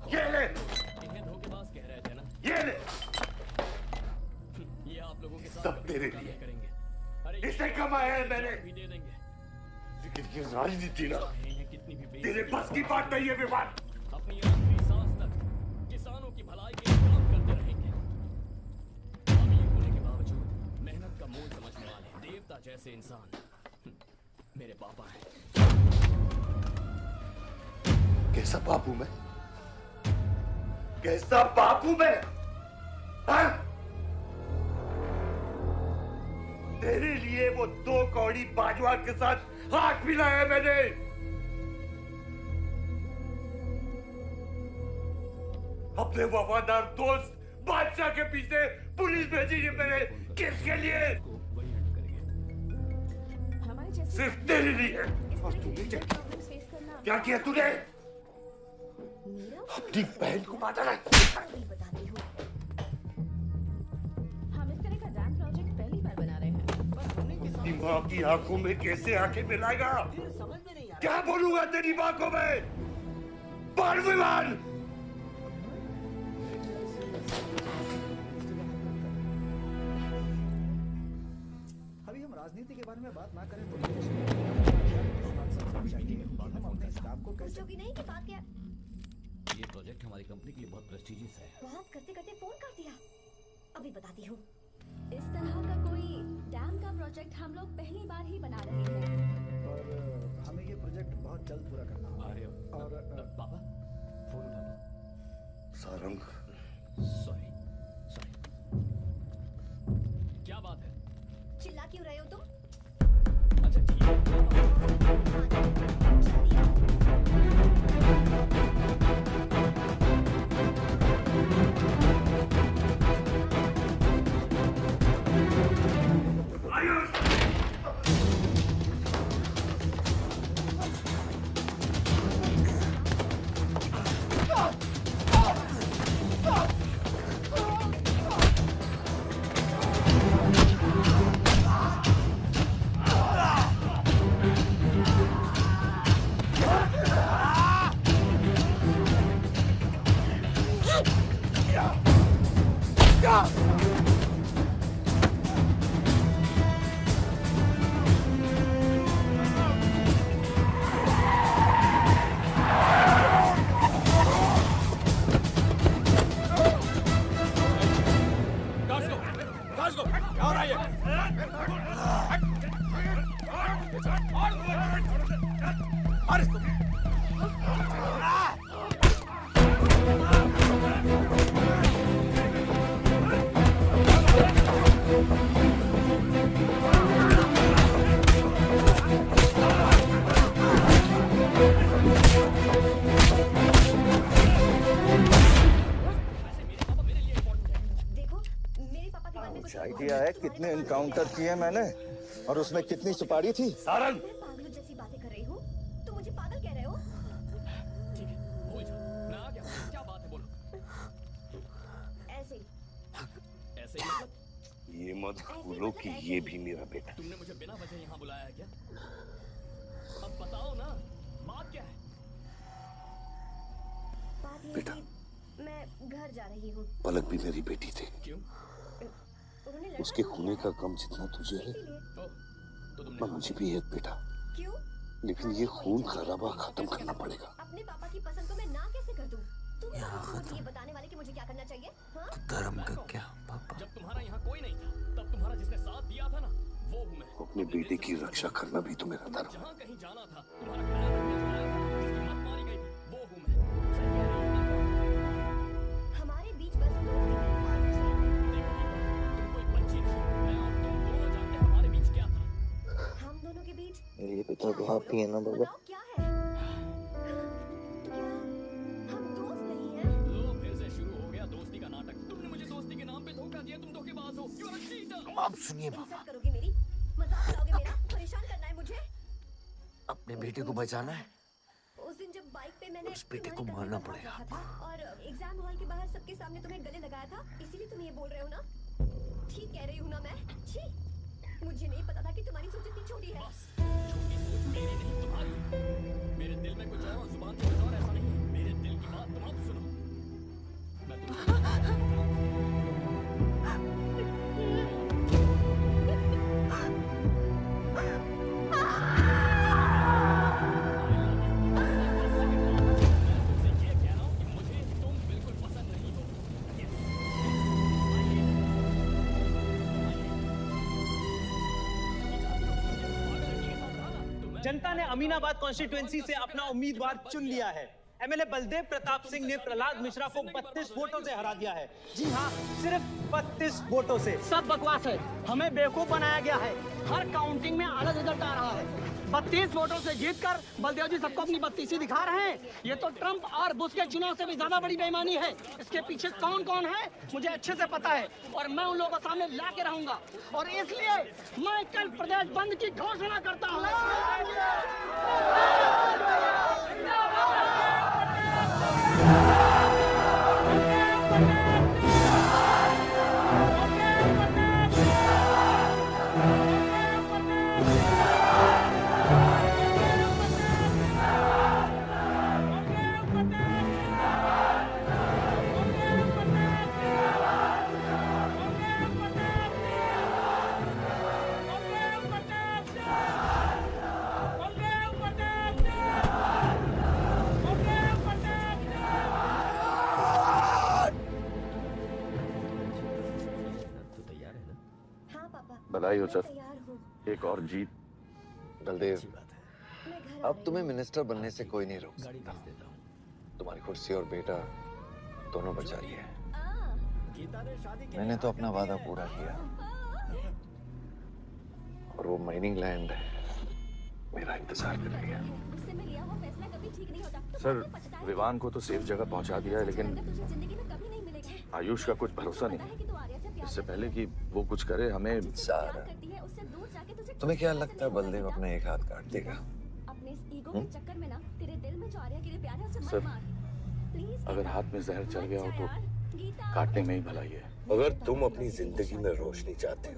ये ले। इन्हें धोखेबाज कह रहे थे ना? ये ले। ये आप लोगों के साथ सब तेरे लिए करेंगे। अरे इसे कमाया है मैंने। भी दे देंगे। लेकिन ये राजनीति ना, कितनी भी तेरे बस की बात नहीं है विवाद। अपनी आखिरी सांस तक किसानों की भलाई के लिए काम करते रहेंगे। अमीर होने के बावजूद मेहनत का मोल समझने वाले देवता जैसे इंसान मेरे पापा हैं। कैसा बाप हूं मैं? कैसा बाप हूं मैं? हाँ? तेरे लिए वो 2 कौड़ी बाजवा के साथ हाथ मिलाया मैंने। अपने वफादार दोस्त बादशाह के पीछे पुलिस भेजी है मैंने। किसके लिए? सिर्फ तेरे लिए। और तूने क्या किया तूने? अपनी बहन को मारा है। हम इस तरह का डैम प्रोजेक्ट पहली बार बना रहे हैं। अपनी माँ की आंखों में कैसे आंखें मिलाएगा? क्या बोलूंगा तेरी माँ को मैं? बाल विवाद। अभी हम राजनीति के बारे में बात ना करें तो पूछोगी नहीं कि बात क्या? ये प्रोजेक्ट हमारी कंपनी के लिए बहुत प्रेस्टिजियस है। बात करते करते फोन कर दिया। अभी बताती हूँ। इस तरह का कोई डैम का प्रोजेक्ट हम लोग पहली बार ही बना रहे हैं। और हमें ये प्रोजेक्ट बहुत जल्द पूरा करना है। और पापा फोन उठा लो। सारंग, सॉरी क्या बात है? चिल्ला क्यों रहे हो तुम? अच्छा ठीक है। आइडिया है कितने एनकाउंटर किए मैंने और उसमें कितनी सुपारी थी? सारंग, पागलों जैसी बातें कर रही हूँ। तुम मुझे पागल कह रहे हो? ठीक है, भूल जाओ। मैं आ गया। क्या बात है, बोलो। ऐसे ही। ऐसे ही मतलब? ये मत भूलो कि ये भी मेरा बेटा। तुमने मुझे बिना वजह यहाँ बुलाया है क्या? अब बताओ ना, बात क्या है? बात ये बेटा। कि मैं घर जा रही हूँ। पलक भी मेरी बेटी थी। उन्होंने उसके खूने का गम जितना तुझे है मैं मुझे भी है बेटा। क्यों? लेकिन ये खून खराबा खत्म करना पड़ेगा। अपने पापा की पसंद को मैं ना कैसे कर दूं? तुम मुझे ये बताने वाले कि मुझे क्या करना चाहिए? हाँ? धर्म का क्या पापा? जब तुम्हारा यहाँ कोई नहीं था तब तुम्हारा जिसने साथ दिया था ना वो हूँ मैं। अपने बेटे की रक्षा करना भी तो मेरा धर्म है। जहाँ कहीं जाना था तुम्हारा खाना रखने जाना था जिसकी मत मारी गई थी वो हूँ मैं। हमारे बीच बस दोस्ती थी और कुछ नहीं। तुम कोई बच्ची नहीं, मैं और तुम दोनों जानते हैं हमारे बीच क्या था। हम दोनों के बीच ये पिता तो आप ही है ना बाबा? बताओ क्या है? क्या हम दोस्त नहीं हैं? लो फिर से शुरू हो गया दोस्ती का नाटक। तुमने मुझे दोस्ती के नाम पे धोखा दिया। तुम धोखेबाज हो। You are a cheater। आप सुनिए बाबा, इंसल्ट करोगे मेरी? मजाक उड़ाओगे मेरा? परेशान करना है मुझे? अपने बेटे को बचाना है, उस दिन जब बाइक पे मैंने उस बेटे को तुम्हारे मारना कंधे पे पड़ेगा। हाथ रखा था और एग्जाम हॉल के बाहर सबके सामने तुम्हें गले लगाया था, इसीलिए तुम ये बोल रहे हो ना? ठीक कह रही हूँ ना मैं? छी, मुझे नहीं पता था कि तुम्हारी सोच इतनी छोटी है। छोटी सोच मेरी नहीं तुम्हारी। मेरे दिल में कुछ और जुबान पे कुछ और ऐसा नहीं है। मेरे दिल की बात तुम अब सुनो। मैं जनता ने अमीनाबाद कॉन्स्टिट्यूएंसी से अपना उम्मीदवार चुन लिया है। एमएलए बलदेव प्रताप सिंह ने प्रहलाद मिश्रा को 32 वोटों से हरा दिया है। जी हाँ, सिर्फ 32 वोटों से। सब बकवास है। हमें बेवकूफ बनाया गया है। हर काउंटिंग में अलग रिजल्ट आ रहा है। 32 वोटों से जीतकर बलदेव जी सबको अपनी बत्तीसी दिखा रहे हैं। ये तो ट्रंप और बुश के चुनाव से भी ज्यादा बड़ी बेईमानी है। इसके पीछे कौन कौन है मुझे अच्छे से पता है और मैं उन लोगों के सामने ला के रहूंगा और इसलिए मैं कल प्रदेश बंद की घोषणा करता हूँ। बधाई हो सर, एक और जीत। बलदेव, अब तुम्हें मिनिस्टर बनने से कोई नहीं रोक सकता। तुम्हारी कुर्सी और बेटा दोनों बचा लिए। मैंने तो अपना वादा पूरा किया और वो माइनिंग लैंड मेरा इंतजार कर रही है। सर, विवान को तो सेफ जगह पहुंचा दिया है, लेकिन आयुष का कुछ भरोसा नहीं। इससे पहले कि वो कुछ करे हमें। सारा, तुम्हें क्या लगता है बलदेव अपना एक हाथ काट देगा? सर, अगर हाथ में जहर चल गया हो तो काटने में ही भलाई है। अगर तुम अपनी जिंदगी में रोशनी चाहते हो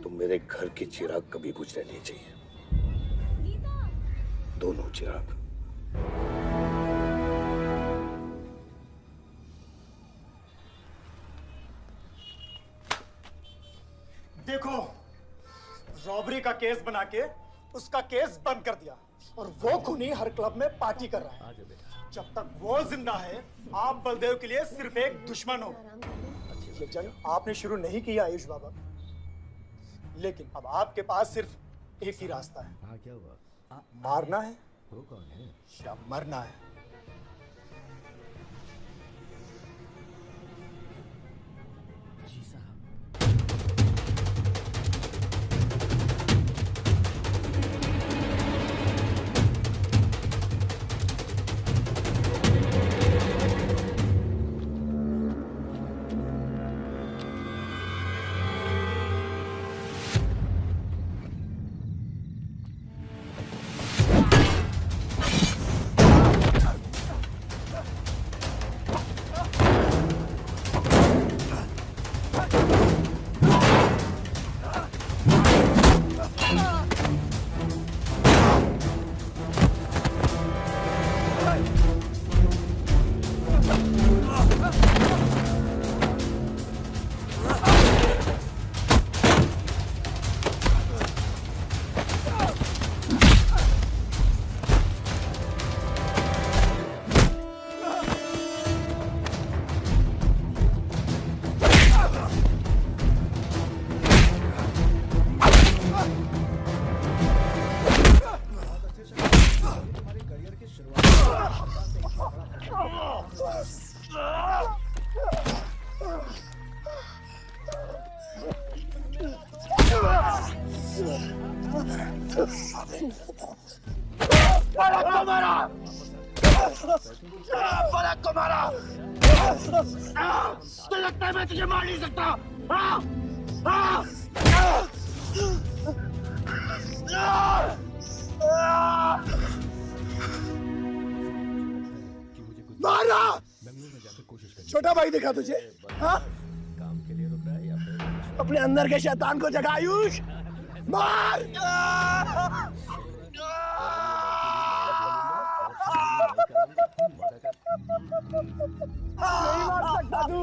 तो मेरे घर के चिराग कभी बुझने नहीं चाहिए। दोनों चिराग। देखो, रॉबरी का केस बना के उसका केस बंद कर दिया और वो खूनी हर क्लब में पार्टी कर रहा है। जब तक वो जिंदा है, आप बलदेव के लिए सिर्फ एक दुश्मन हो। ये जंग आपने शुरू नहीं किया आयुष बाबा, लेकिन अब आपके पास सिर्फ एक ही रास्ता है। हाँ, क्या हुआ? मारना है वो कौन है? या मरना है। जी साहब। फलक को मारा, फलक को मारा। तो लगता है मैं तुझे मार नहीं सकता। मारा। छोटा भाई दिखा तुझे? हाँ? काम के लिए रुक रहा है या फिर अपने अंदर के शैतान को जगा आयुष, मार। नहीं मार सकता तू।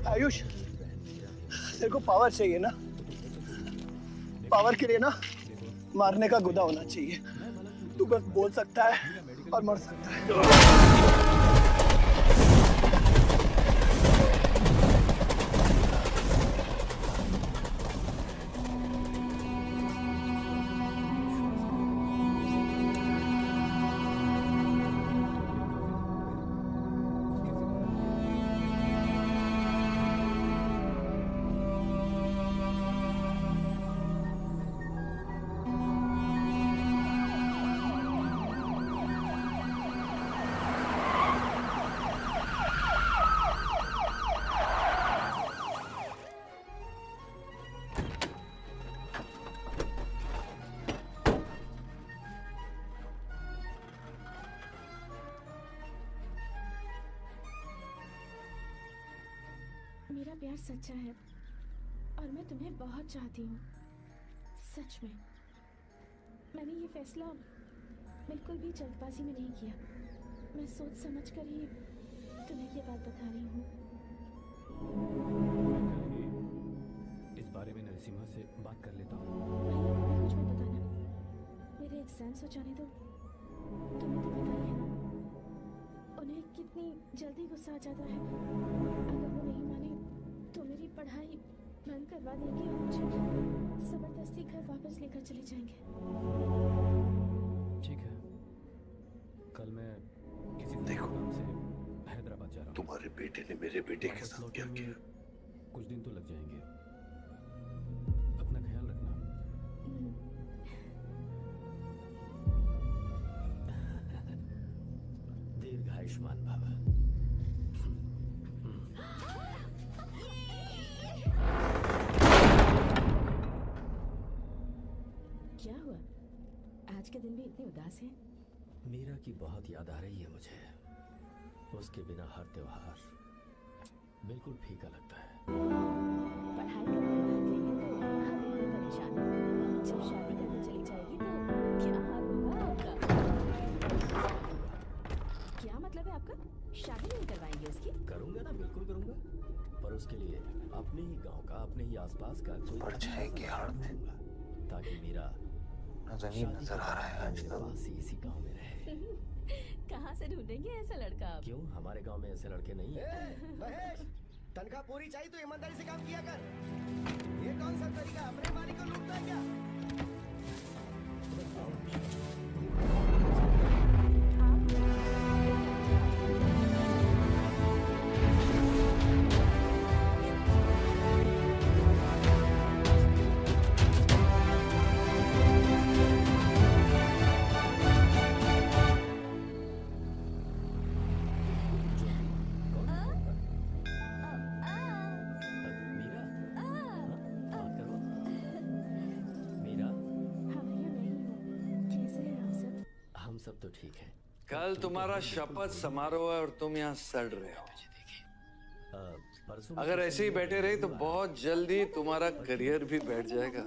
आयुष, तेरे को पावर चाहिए ना? पावर के लिए ना मारने का गुदा होना चाहिए। तू बस बोल सकता है और मर सकता है। मेरा प्यार सच्चा है और मैं तुम्हें बहुत चाहती हूँ, सच में। मैंने ये फैसला बिल्कुल भी जल्दबाजी में नहीं किया। मैं सोच समझ कर ही तुम्हें ये बात बता रही हूँ। इस बारे में नरसिम्हा से बात कर लेता हूँ। कुछ मत बताना, मेरे एग्जाम्स हो जाने दो। तुम्हें तो पता ही है ना उन्हें कितनी जल्दी गुस्सा आ जाता है। अगर वो नहीं माने तो मेरी पढ़ाई बंद करवा देंगे और मुझे जबरदस्ती घर वापस लेकर चले जाएंगे। ठीक है, कल मैं किसी काम से हैदराबाद जा रहा हूँ। तुम्हारे बेटे ने मेरे बेटे के साथ क्या किया? कुछ दिन तो लग जाएंगे, अपना ख्याल रखना। दीर्घायुष्मान भव। क्या हुआ? आज के दिन भी इतने उदास हैं? मीरा की बहुत याद आ रही है मुझे। उसके बिना हर त्योहार बिल्कुल फीका लगता है। पढ़ाई करने बाहर गई है तो हर दिन में परेशान है। जब शादी करने चली जाएगी तो क्या हाल होगा आपका? क्या मतलब है आपका? शादी नहीं करवाएंगे उसकी? करूंगा ना, बिल्कुल करूंगा, पर उसके लिए अपने ही गांव का, अपने ही आसपास का कोई परछाई की हार में ताकि मीरा नजर आ रहा है आज इसी गांव में रहे। कहाँ से ढूंढेंगे ऐसा लड़का आप? क्यों, हमारे गांव में ऐसे लड़के नहीं हैं? महेश, तनख्वाह पूरी चाहिए तो ईमानदारी से काम किया कर। ये कौन सा तरीका अपने मालिक को लूटता है क्या? सब तो ठीक है। कल तुम्हारा शपथ समारोह है और तुम यहाँ सड़ रहे हो। अगर ऐसे ही बैठे रहे तो बहुत जल्दी तुम्हारा करियर भी बैठ जाएगा।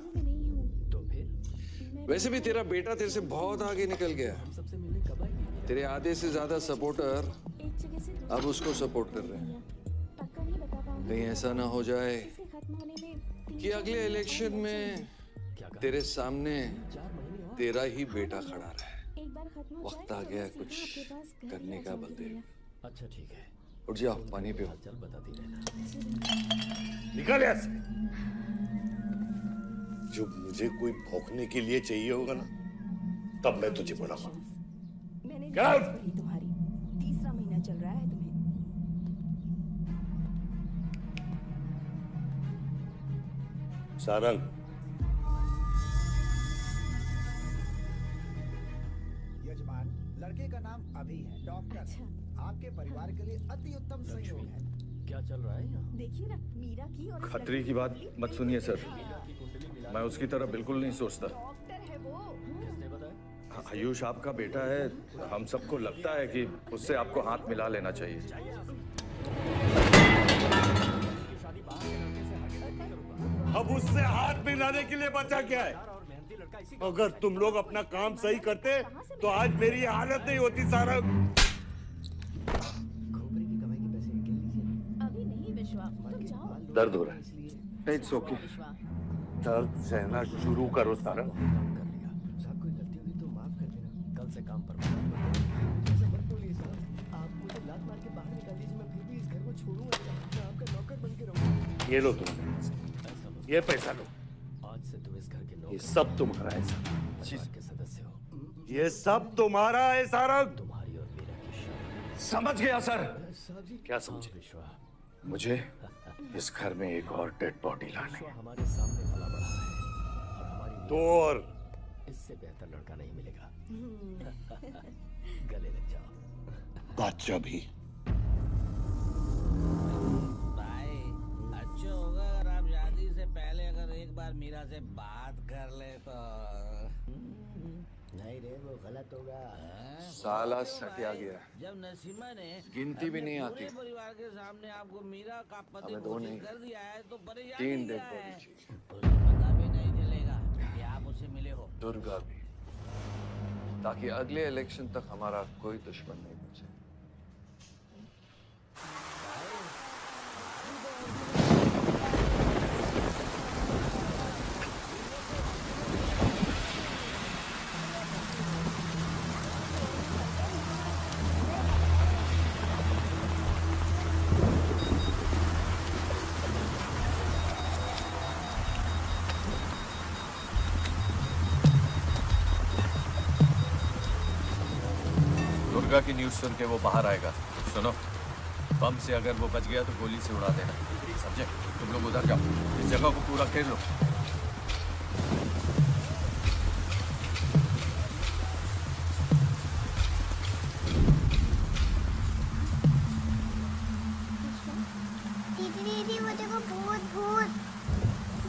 तो फिर वैसे भी तेरा बेटा तेरे से बहुत आगे निकल गया। तेरे आधे से ज्यादा सपोर्टर अब उसको सपोर्ट कर रहे हैं। कहीं ऐसा ना हो जाए कि अगले इलेक्शन में तेरे सामने तेरा ही बेटा खड़ा रहे। वक्त आ गया कुछ करने का बलदेव। अच्छा ठीक है, उठ जाओ, पानी पियो। चल बताती रहना। निकल यहाँ से। जब मुझे कोई भौंकने के लिए चाहिए होगा ना, तब मैं तुझे बुलाऊंगा। तुम्हारी तीसरा महीना चल रहा है तुम्हें। सारंग, यजमान, लड़के का नाम अभी है, डॉक्टर। आपके परिवार के लिए अति उत्तम संयोग है। क्या चल रहा है यहाँ? देखिए ना, मीरा की और इस खतरी की बात मत सुनिए सर, मैं उसकी तरह बिल्कुल नहीं सोचता। डॉक्टर है वो। किसने बताया? आयुष आपका बेटा है, हम सबको लगता है कि उससे आपको हाथ मिला लेना चाहिए। अब उससे हाथ मिलाने के लिए बचा क्या है? अगर तुम लोग अपना काम सही करते तो आज मेरी हालत नहीं होती सारंग। अभी नहीं विश्वा, तुम जाओ। दर्द हो रहा है। It's okay. दर्द सहना शुरू करो सारंग। साहब कोई गलती होगी तो माफ कर देना, कल से काम पर ऐसा मत बोलिए साहब, आप मुझे लात मार के बाहर निकाल दीजिए, मैं फिर भी इस घर को छोड़ूंगा, मैं आपका नौकर बन के रहूंगा। ये लो तुम, ये पैसा लो। आज से तुम इस घर के नौकर, ये सब तुम्हारा है परिवार के सदस्य हो। ये सब तुम्हारा है सारंग। तुम्हारी और मीरा की शादी। समझ गया सर। क्या समझे? मुझे इस घर में एक और डेड बॉडी लानी है। हमारे सामने पला बढ़ा है, अब हमारी तो और इससे बेहतर लड़का नहीं मिलेगा। गले लग जाओ। बादशाह भी। भाई अच्छा होगा अगर आप शादी से पहले अगर एक बार मीरा से बात कर ले तो। नहीं रे, वो गलत होगा। साला सटिया गया है। जब नसीमा ने गिनती भी नहीं आती। पूरे परिवार के सामने आपको मीरा का पति हमें दो घोषित नहीं, कर दिया है तो परेशान 3 क्या डेड है? बॉडी चाहिए। उसे पता भी नहीं चलेगा कि आप उससे मिले हो। दुर्गा भी, ताकि अगले इलेक्शन तक हमारा कोई दुश्मन नहीं बचे। दुर्गा की न्यूज़ सुन के वो बाहर आएगा। सुनो, बम से अगर वो बच गया तो गोली से उड़ा देना, समझे? तुम लोग उधर जाओ, इस जगह को पूरा घेर लो। दीदी दीदी वो देखो भूत भूत।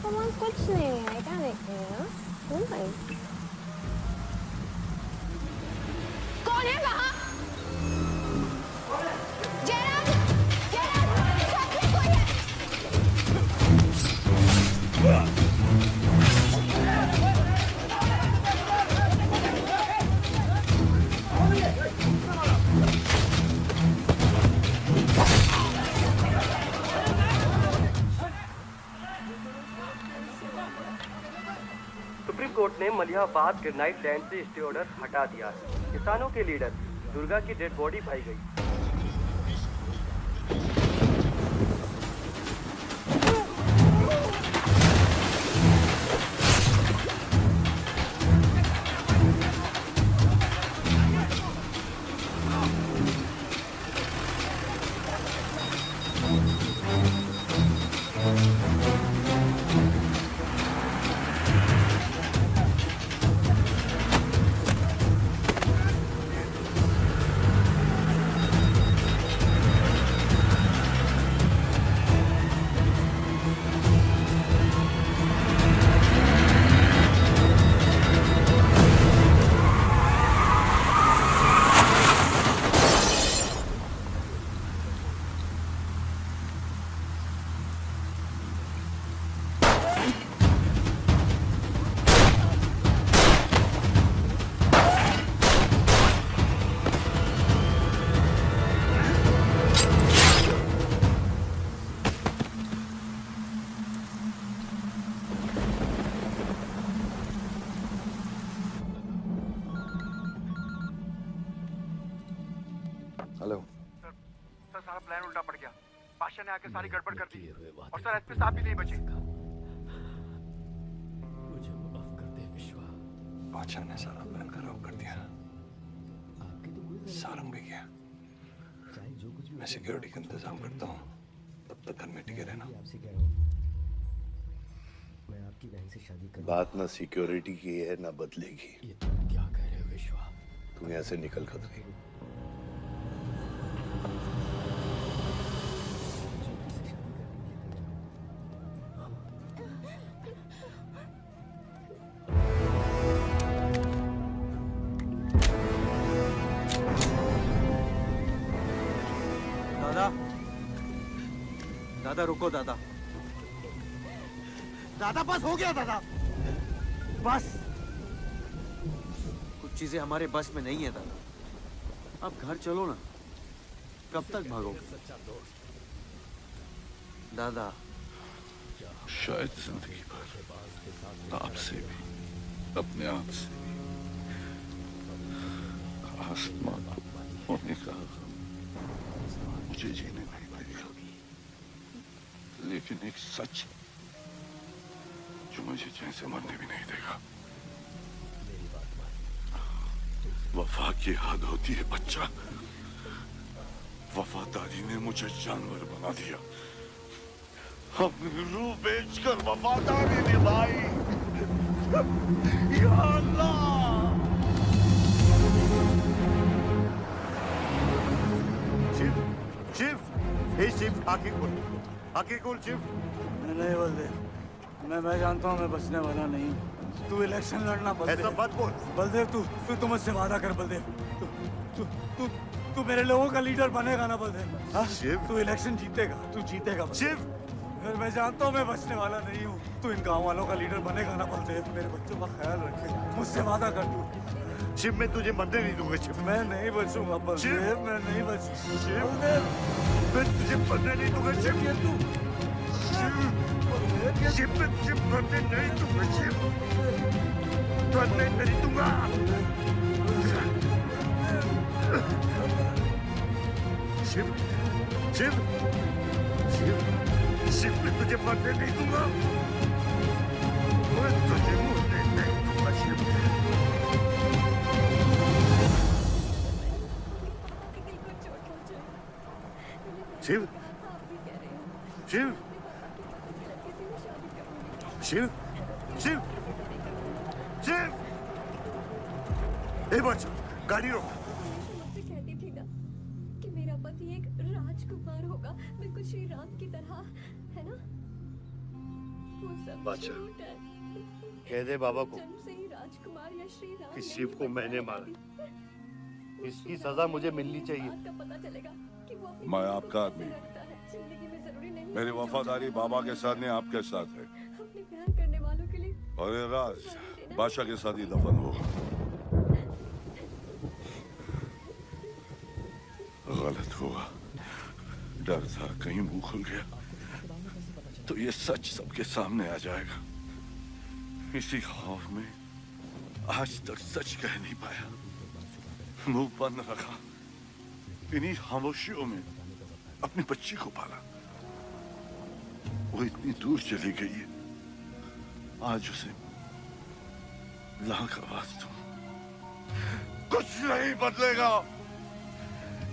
तुम कुछ नहीं है, क्या देख रहे हो? कौन है वहाँ? जयराम! जयराम! साथ में कोई है? सुप्रीम कोर्ट ने मलिहाबाद ग्रेनाइट लैंड से स्टे ऑर्डर हटा दिया है। किसानों के लीडर दुर्गा की डेड बॉडी पाई गई। हेलो सर सारा प्लान उल्टा पड़ गया। बादशाह ने आके सारी गड़बड़ कर दी और सर एसपी साहब भी नहीं बचे। मुझे माफ कर दे विश्वा। बादशाह ने सारा प्लान खराब कर दिया। सारंग भी गया। मैं सिक्योरिटी का इंतजाम करता हूँ, तब तक घर में टिके रहना। मैं आपकी बहन से शादी कर। बात ना सिक्योरिटी की है ना बदले की। ये तुम क्या कह रहे हो विश्वा? तू यहाँ से निकल खतरे। दादा, दादा रुको दादा। दादा बस हो गया दादा, बस। कुछ चीजें हमारे बस में नहीं है दादा। अब घर चलो ना, कब तक भागोगे? दादा शायद जिंदगी भर आपसे भी, अपने आप से आसमान होने का मुझे जीने नहीं देगा, लेकिन एक सच जो मुझे चैन से मरने भी नहीं देगा। वफा की हद होती है बच्चा। वफादारी ने मुझे जानवर बना दिया। अपनी रूह बेचकर वफादारी निभाई। या अल्लाह! शिव, शिव, हे शिव, आंखें खोल, आंखें खोल शिव। नहीं बलदेव, मैं जानता हूँ मैं बचने वाला नहीं हूँ। तू इलेक्शन लड़ना बलदेव। ऐसा मत बोल बलदेव। तू मुझसे वादा कर बलदेव। तू मेरे लोगों का लीडर बनेगा ना बलदेव? शिव, तू इलेक्शन जीतेगा, तू जीतेगा शिव। मैं जानता हूँ मैं बचने वाला नहीं हूँ। तू इन गाँव वालों का लीडर बनेगा ना बलदेव? मेरे बच्चों का ख्याल रखे, मुझसे वादा कर तू। शिव, मैं तुझे मरने नहीं दूंगा शिव। मैं नहीं बचूंगा बलदेव, मैं नहीं बचूंगा शिव, बलदेव। मैं तुझे मरने नहीं दूंगा शिव। शिव, मैं तुझे मरने नहीं दूंगा शिव, मरने नहीं दूंगा। शिव, शिव, शिव, शिव, मैं तुझे मरने नहीं दूंगा, मैं तुझे मरने नहीं दूंगा शिव। शिव, शिव, शिव, शिव, शिव, बच्चा गाड़ी रोक। मुझसे कहती थी ना कि मेरा पति एक राजकुमार होगा, बिल्कुल श्री राम की तरह, है ना? वो सब बादशाह, झूठ है। कह दे बाबा को जन्म से ही राजकुमार या श्री राम कि शिव को मैंने मारा। इसकी सजा मुझे मिलनी चाहिए। का पता चलेगा कि वो अपनी मैं आपका आदमी, जिंदगी में जरूरी नहीं मेरी वफादारी बाबा के साथ नहीं आपके साथ है। अपने प्यार करने वालों के लिए और ये राज बादशाह के साथ ही दफन होगा। गलत हुआ, डर था कहीं मुंह खुल गया तो ये सच सबके सामने आ जाएगा। इसी खौफ में आज तक सच कह नहीं पाया, मुंह बंद रखा, इन्हीं खामोशियों में अपनी बच्ची को पाला। वो इतनी दूर चली गई है, आज उसे लाख आवाज दूं, कुछ नहीं बदलेगा।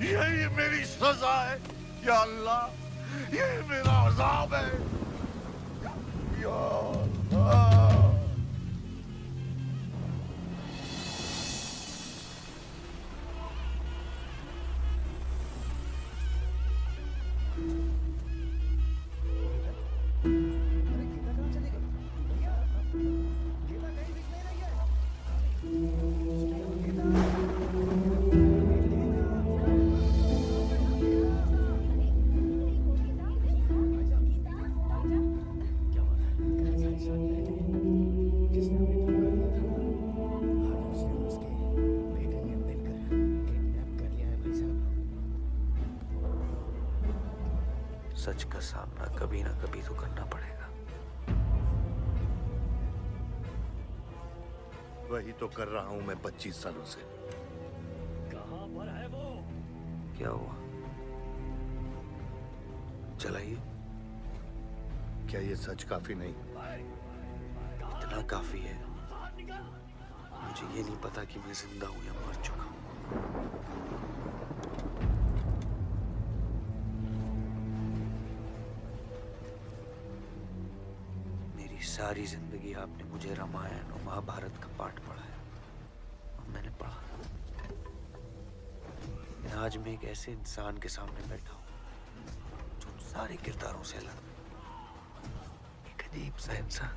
यही मेरी सजा है या अल्लाह, यही मेरा अज़ाब है या अल्लाह। सच का सामना कभी ना कभी तो करना पड़ेगा। वही तो कर रहा हूं मैं 25 सालों से। कहां पर है वो? क्या हुआ? चलाइए। क्या ये सच काफी नहीं? इतना काफी है। मुझे ये नहीं पता कि मैं जिंदा हूं या मर चुका हूं। सारी जिंदगी आपने मुझे रामायण और महाभारत का पाठ पढ़ाया और मैंने पढ़ा। आज मैं एक ऐसे इंसान के सामने बैठा हूं जो सारे किरदारों से अलग, एक अजीब सा इंसान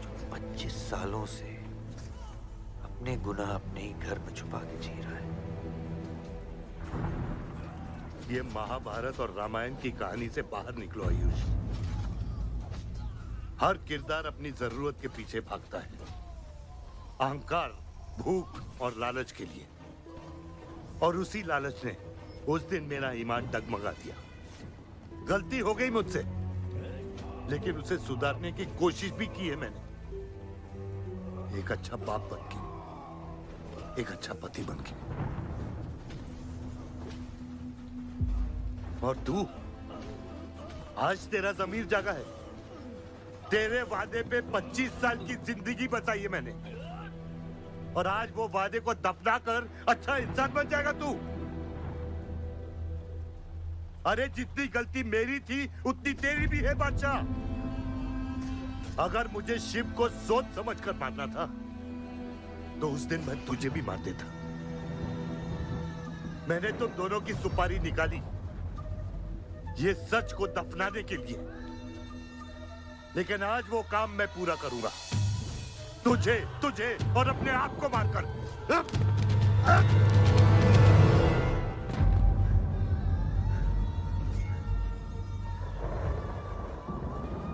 जो 25 सालों से अपने गुनाह अपने ही घर में छुपा के जी रहा है। ये महाभारत और रामायण की कहानी से बाहर निकलो आयुष। हर किरदार अपनी जरूरत के पीछे भागता है, अहंकार, भूख और लालच के लिए। और उसी लालच ने उस दिन मेरा ईमान डगमगा दिया। गलती हो गई मुझसे, लेकिन उसे सुधारने की कोशिश भी की है मैंने। एक अच्छा बाप बन के, एक अच्छा पति बन के। और तू, आज तेरा ज़मीर जागा है। तेरे वादे पे 25 साल की जिंदगी बचाई है मैंने, और आज वो वादे को दफना कर अच्छा इंसान बन जाएगा तू। अरे जितनी गलती मेरी थी उतनी तेरी भी है बादशाह। अगर मुझे शिव को सोच समझ कर मारना था तो उस दिन मैं तुझे भी मार देता। मैंने तुम दोनों की सुपारी निकाली ये सच को दफनाने के लिए, लेकिन आज वो काम मैं पूरा करूंगा, तुझे और अपने आप को मारकर।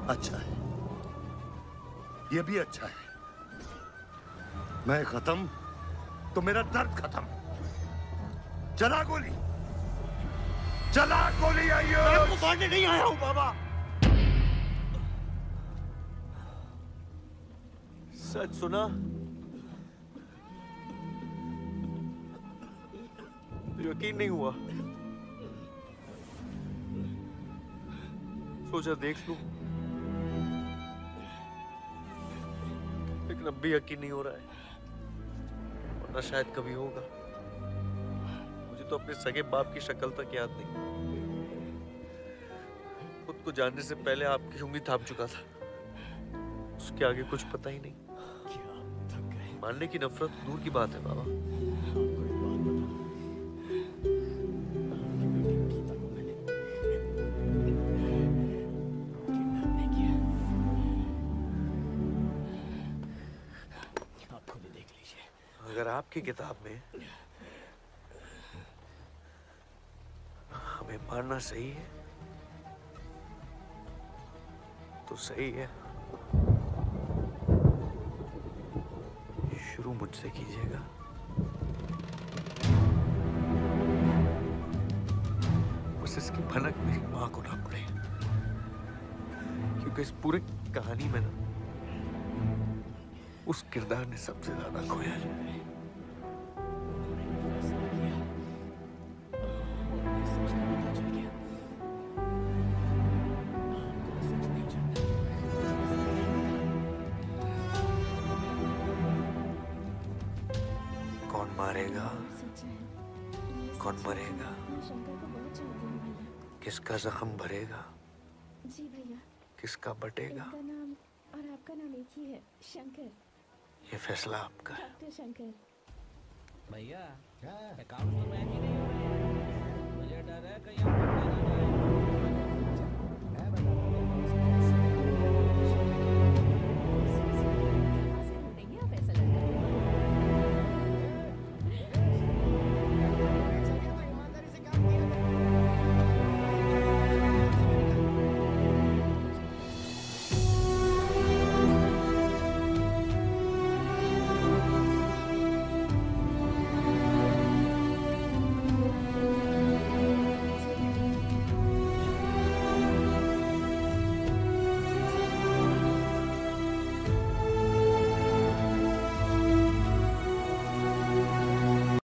अच्छा है, ये भी अच्छा है। मैं खत्म तो मेरा दर्द खत्म। चला गोली, चला गोली। आइयो, मैं मारने नहीं आया हूं बाबा। सच सुना तो यकीन नहीं हुआ। सोचा देख लूं, लेकिन अब भी यकीन नहीं हो रहा है, वरना शायद कभी होगा। मुझे तो अपने सगे बाप की शक्ल तक याद नहीं। खुद को जानने से पहले आपकी उंगली थाम चुका था, उसके आगे कुछ पता ही नहीं। मानने की नफरत दूर की बात है बाबा। अगर आपकी किताब में हमें मारना सही है तो सही है। शुरू मुझसे कीजिएगा। बस इसकी भनक मेरी मां को ना पड़े, क्योंकि इस पूरी कहानी में ना उस किरदार ने सबसे ज्यादा खोया है। मारेगा, कौन मरेगा, किसका जख्म भरेगा, जी भैया, किसका बटेगा, इनका नाम और आपका नाम एक ही है, शंकर। ये फैसला आपका है। डॉक्टर शंकर। भैया अकाउंट में मैच ही नहीं हो रही है। मुझे डर है कहीं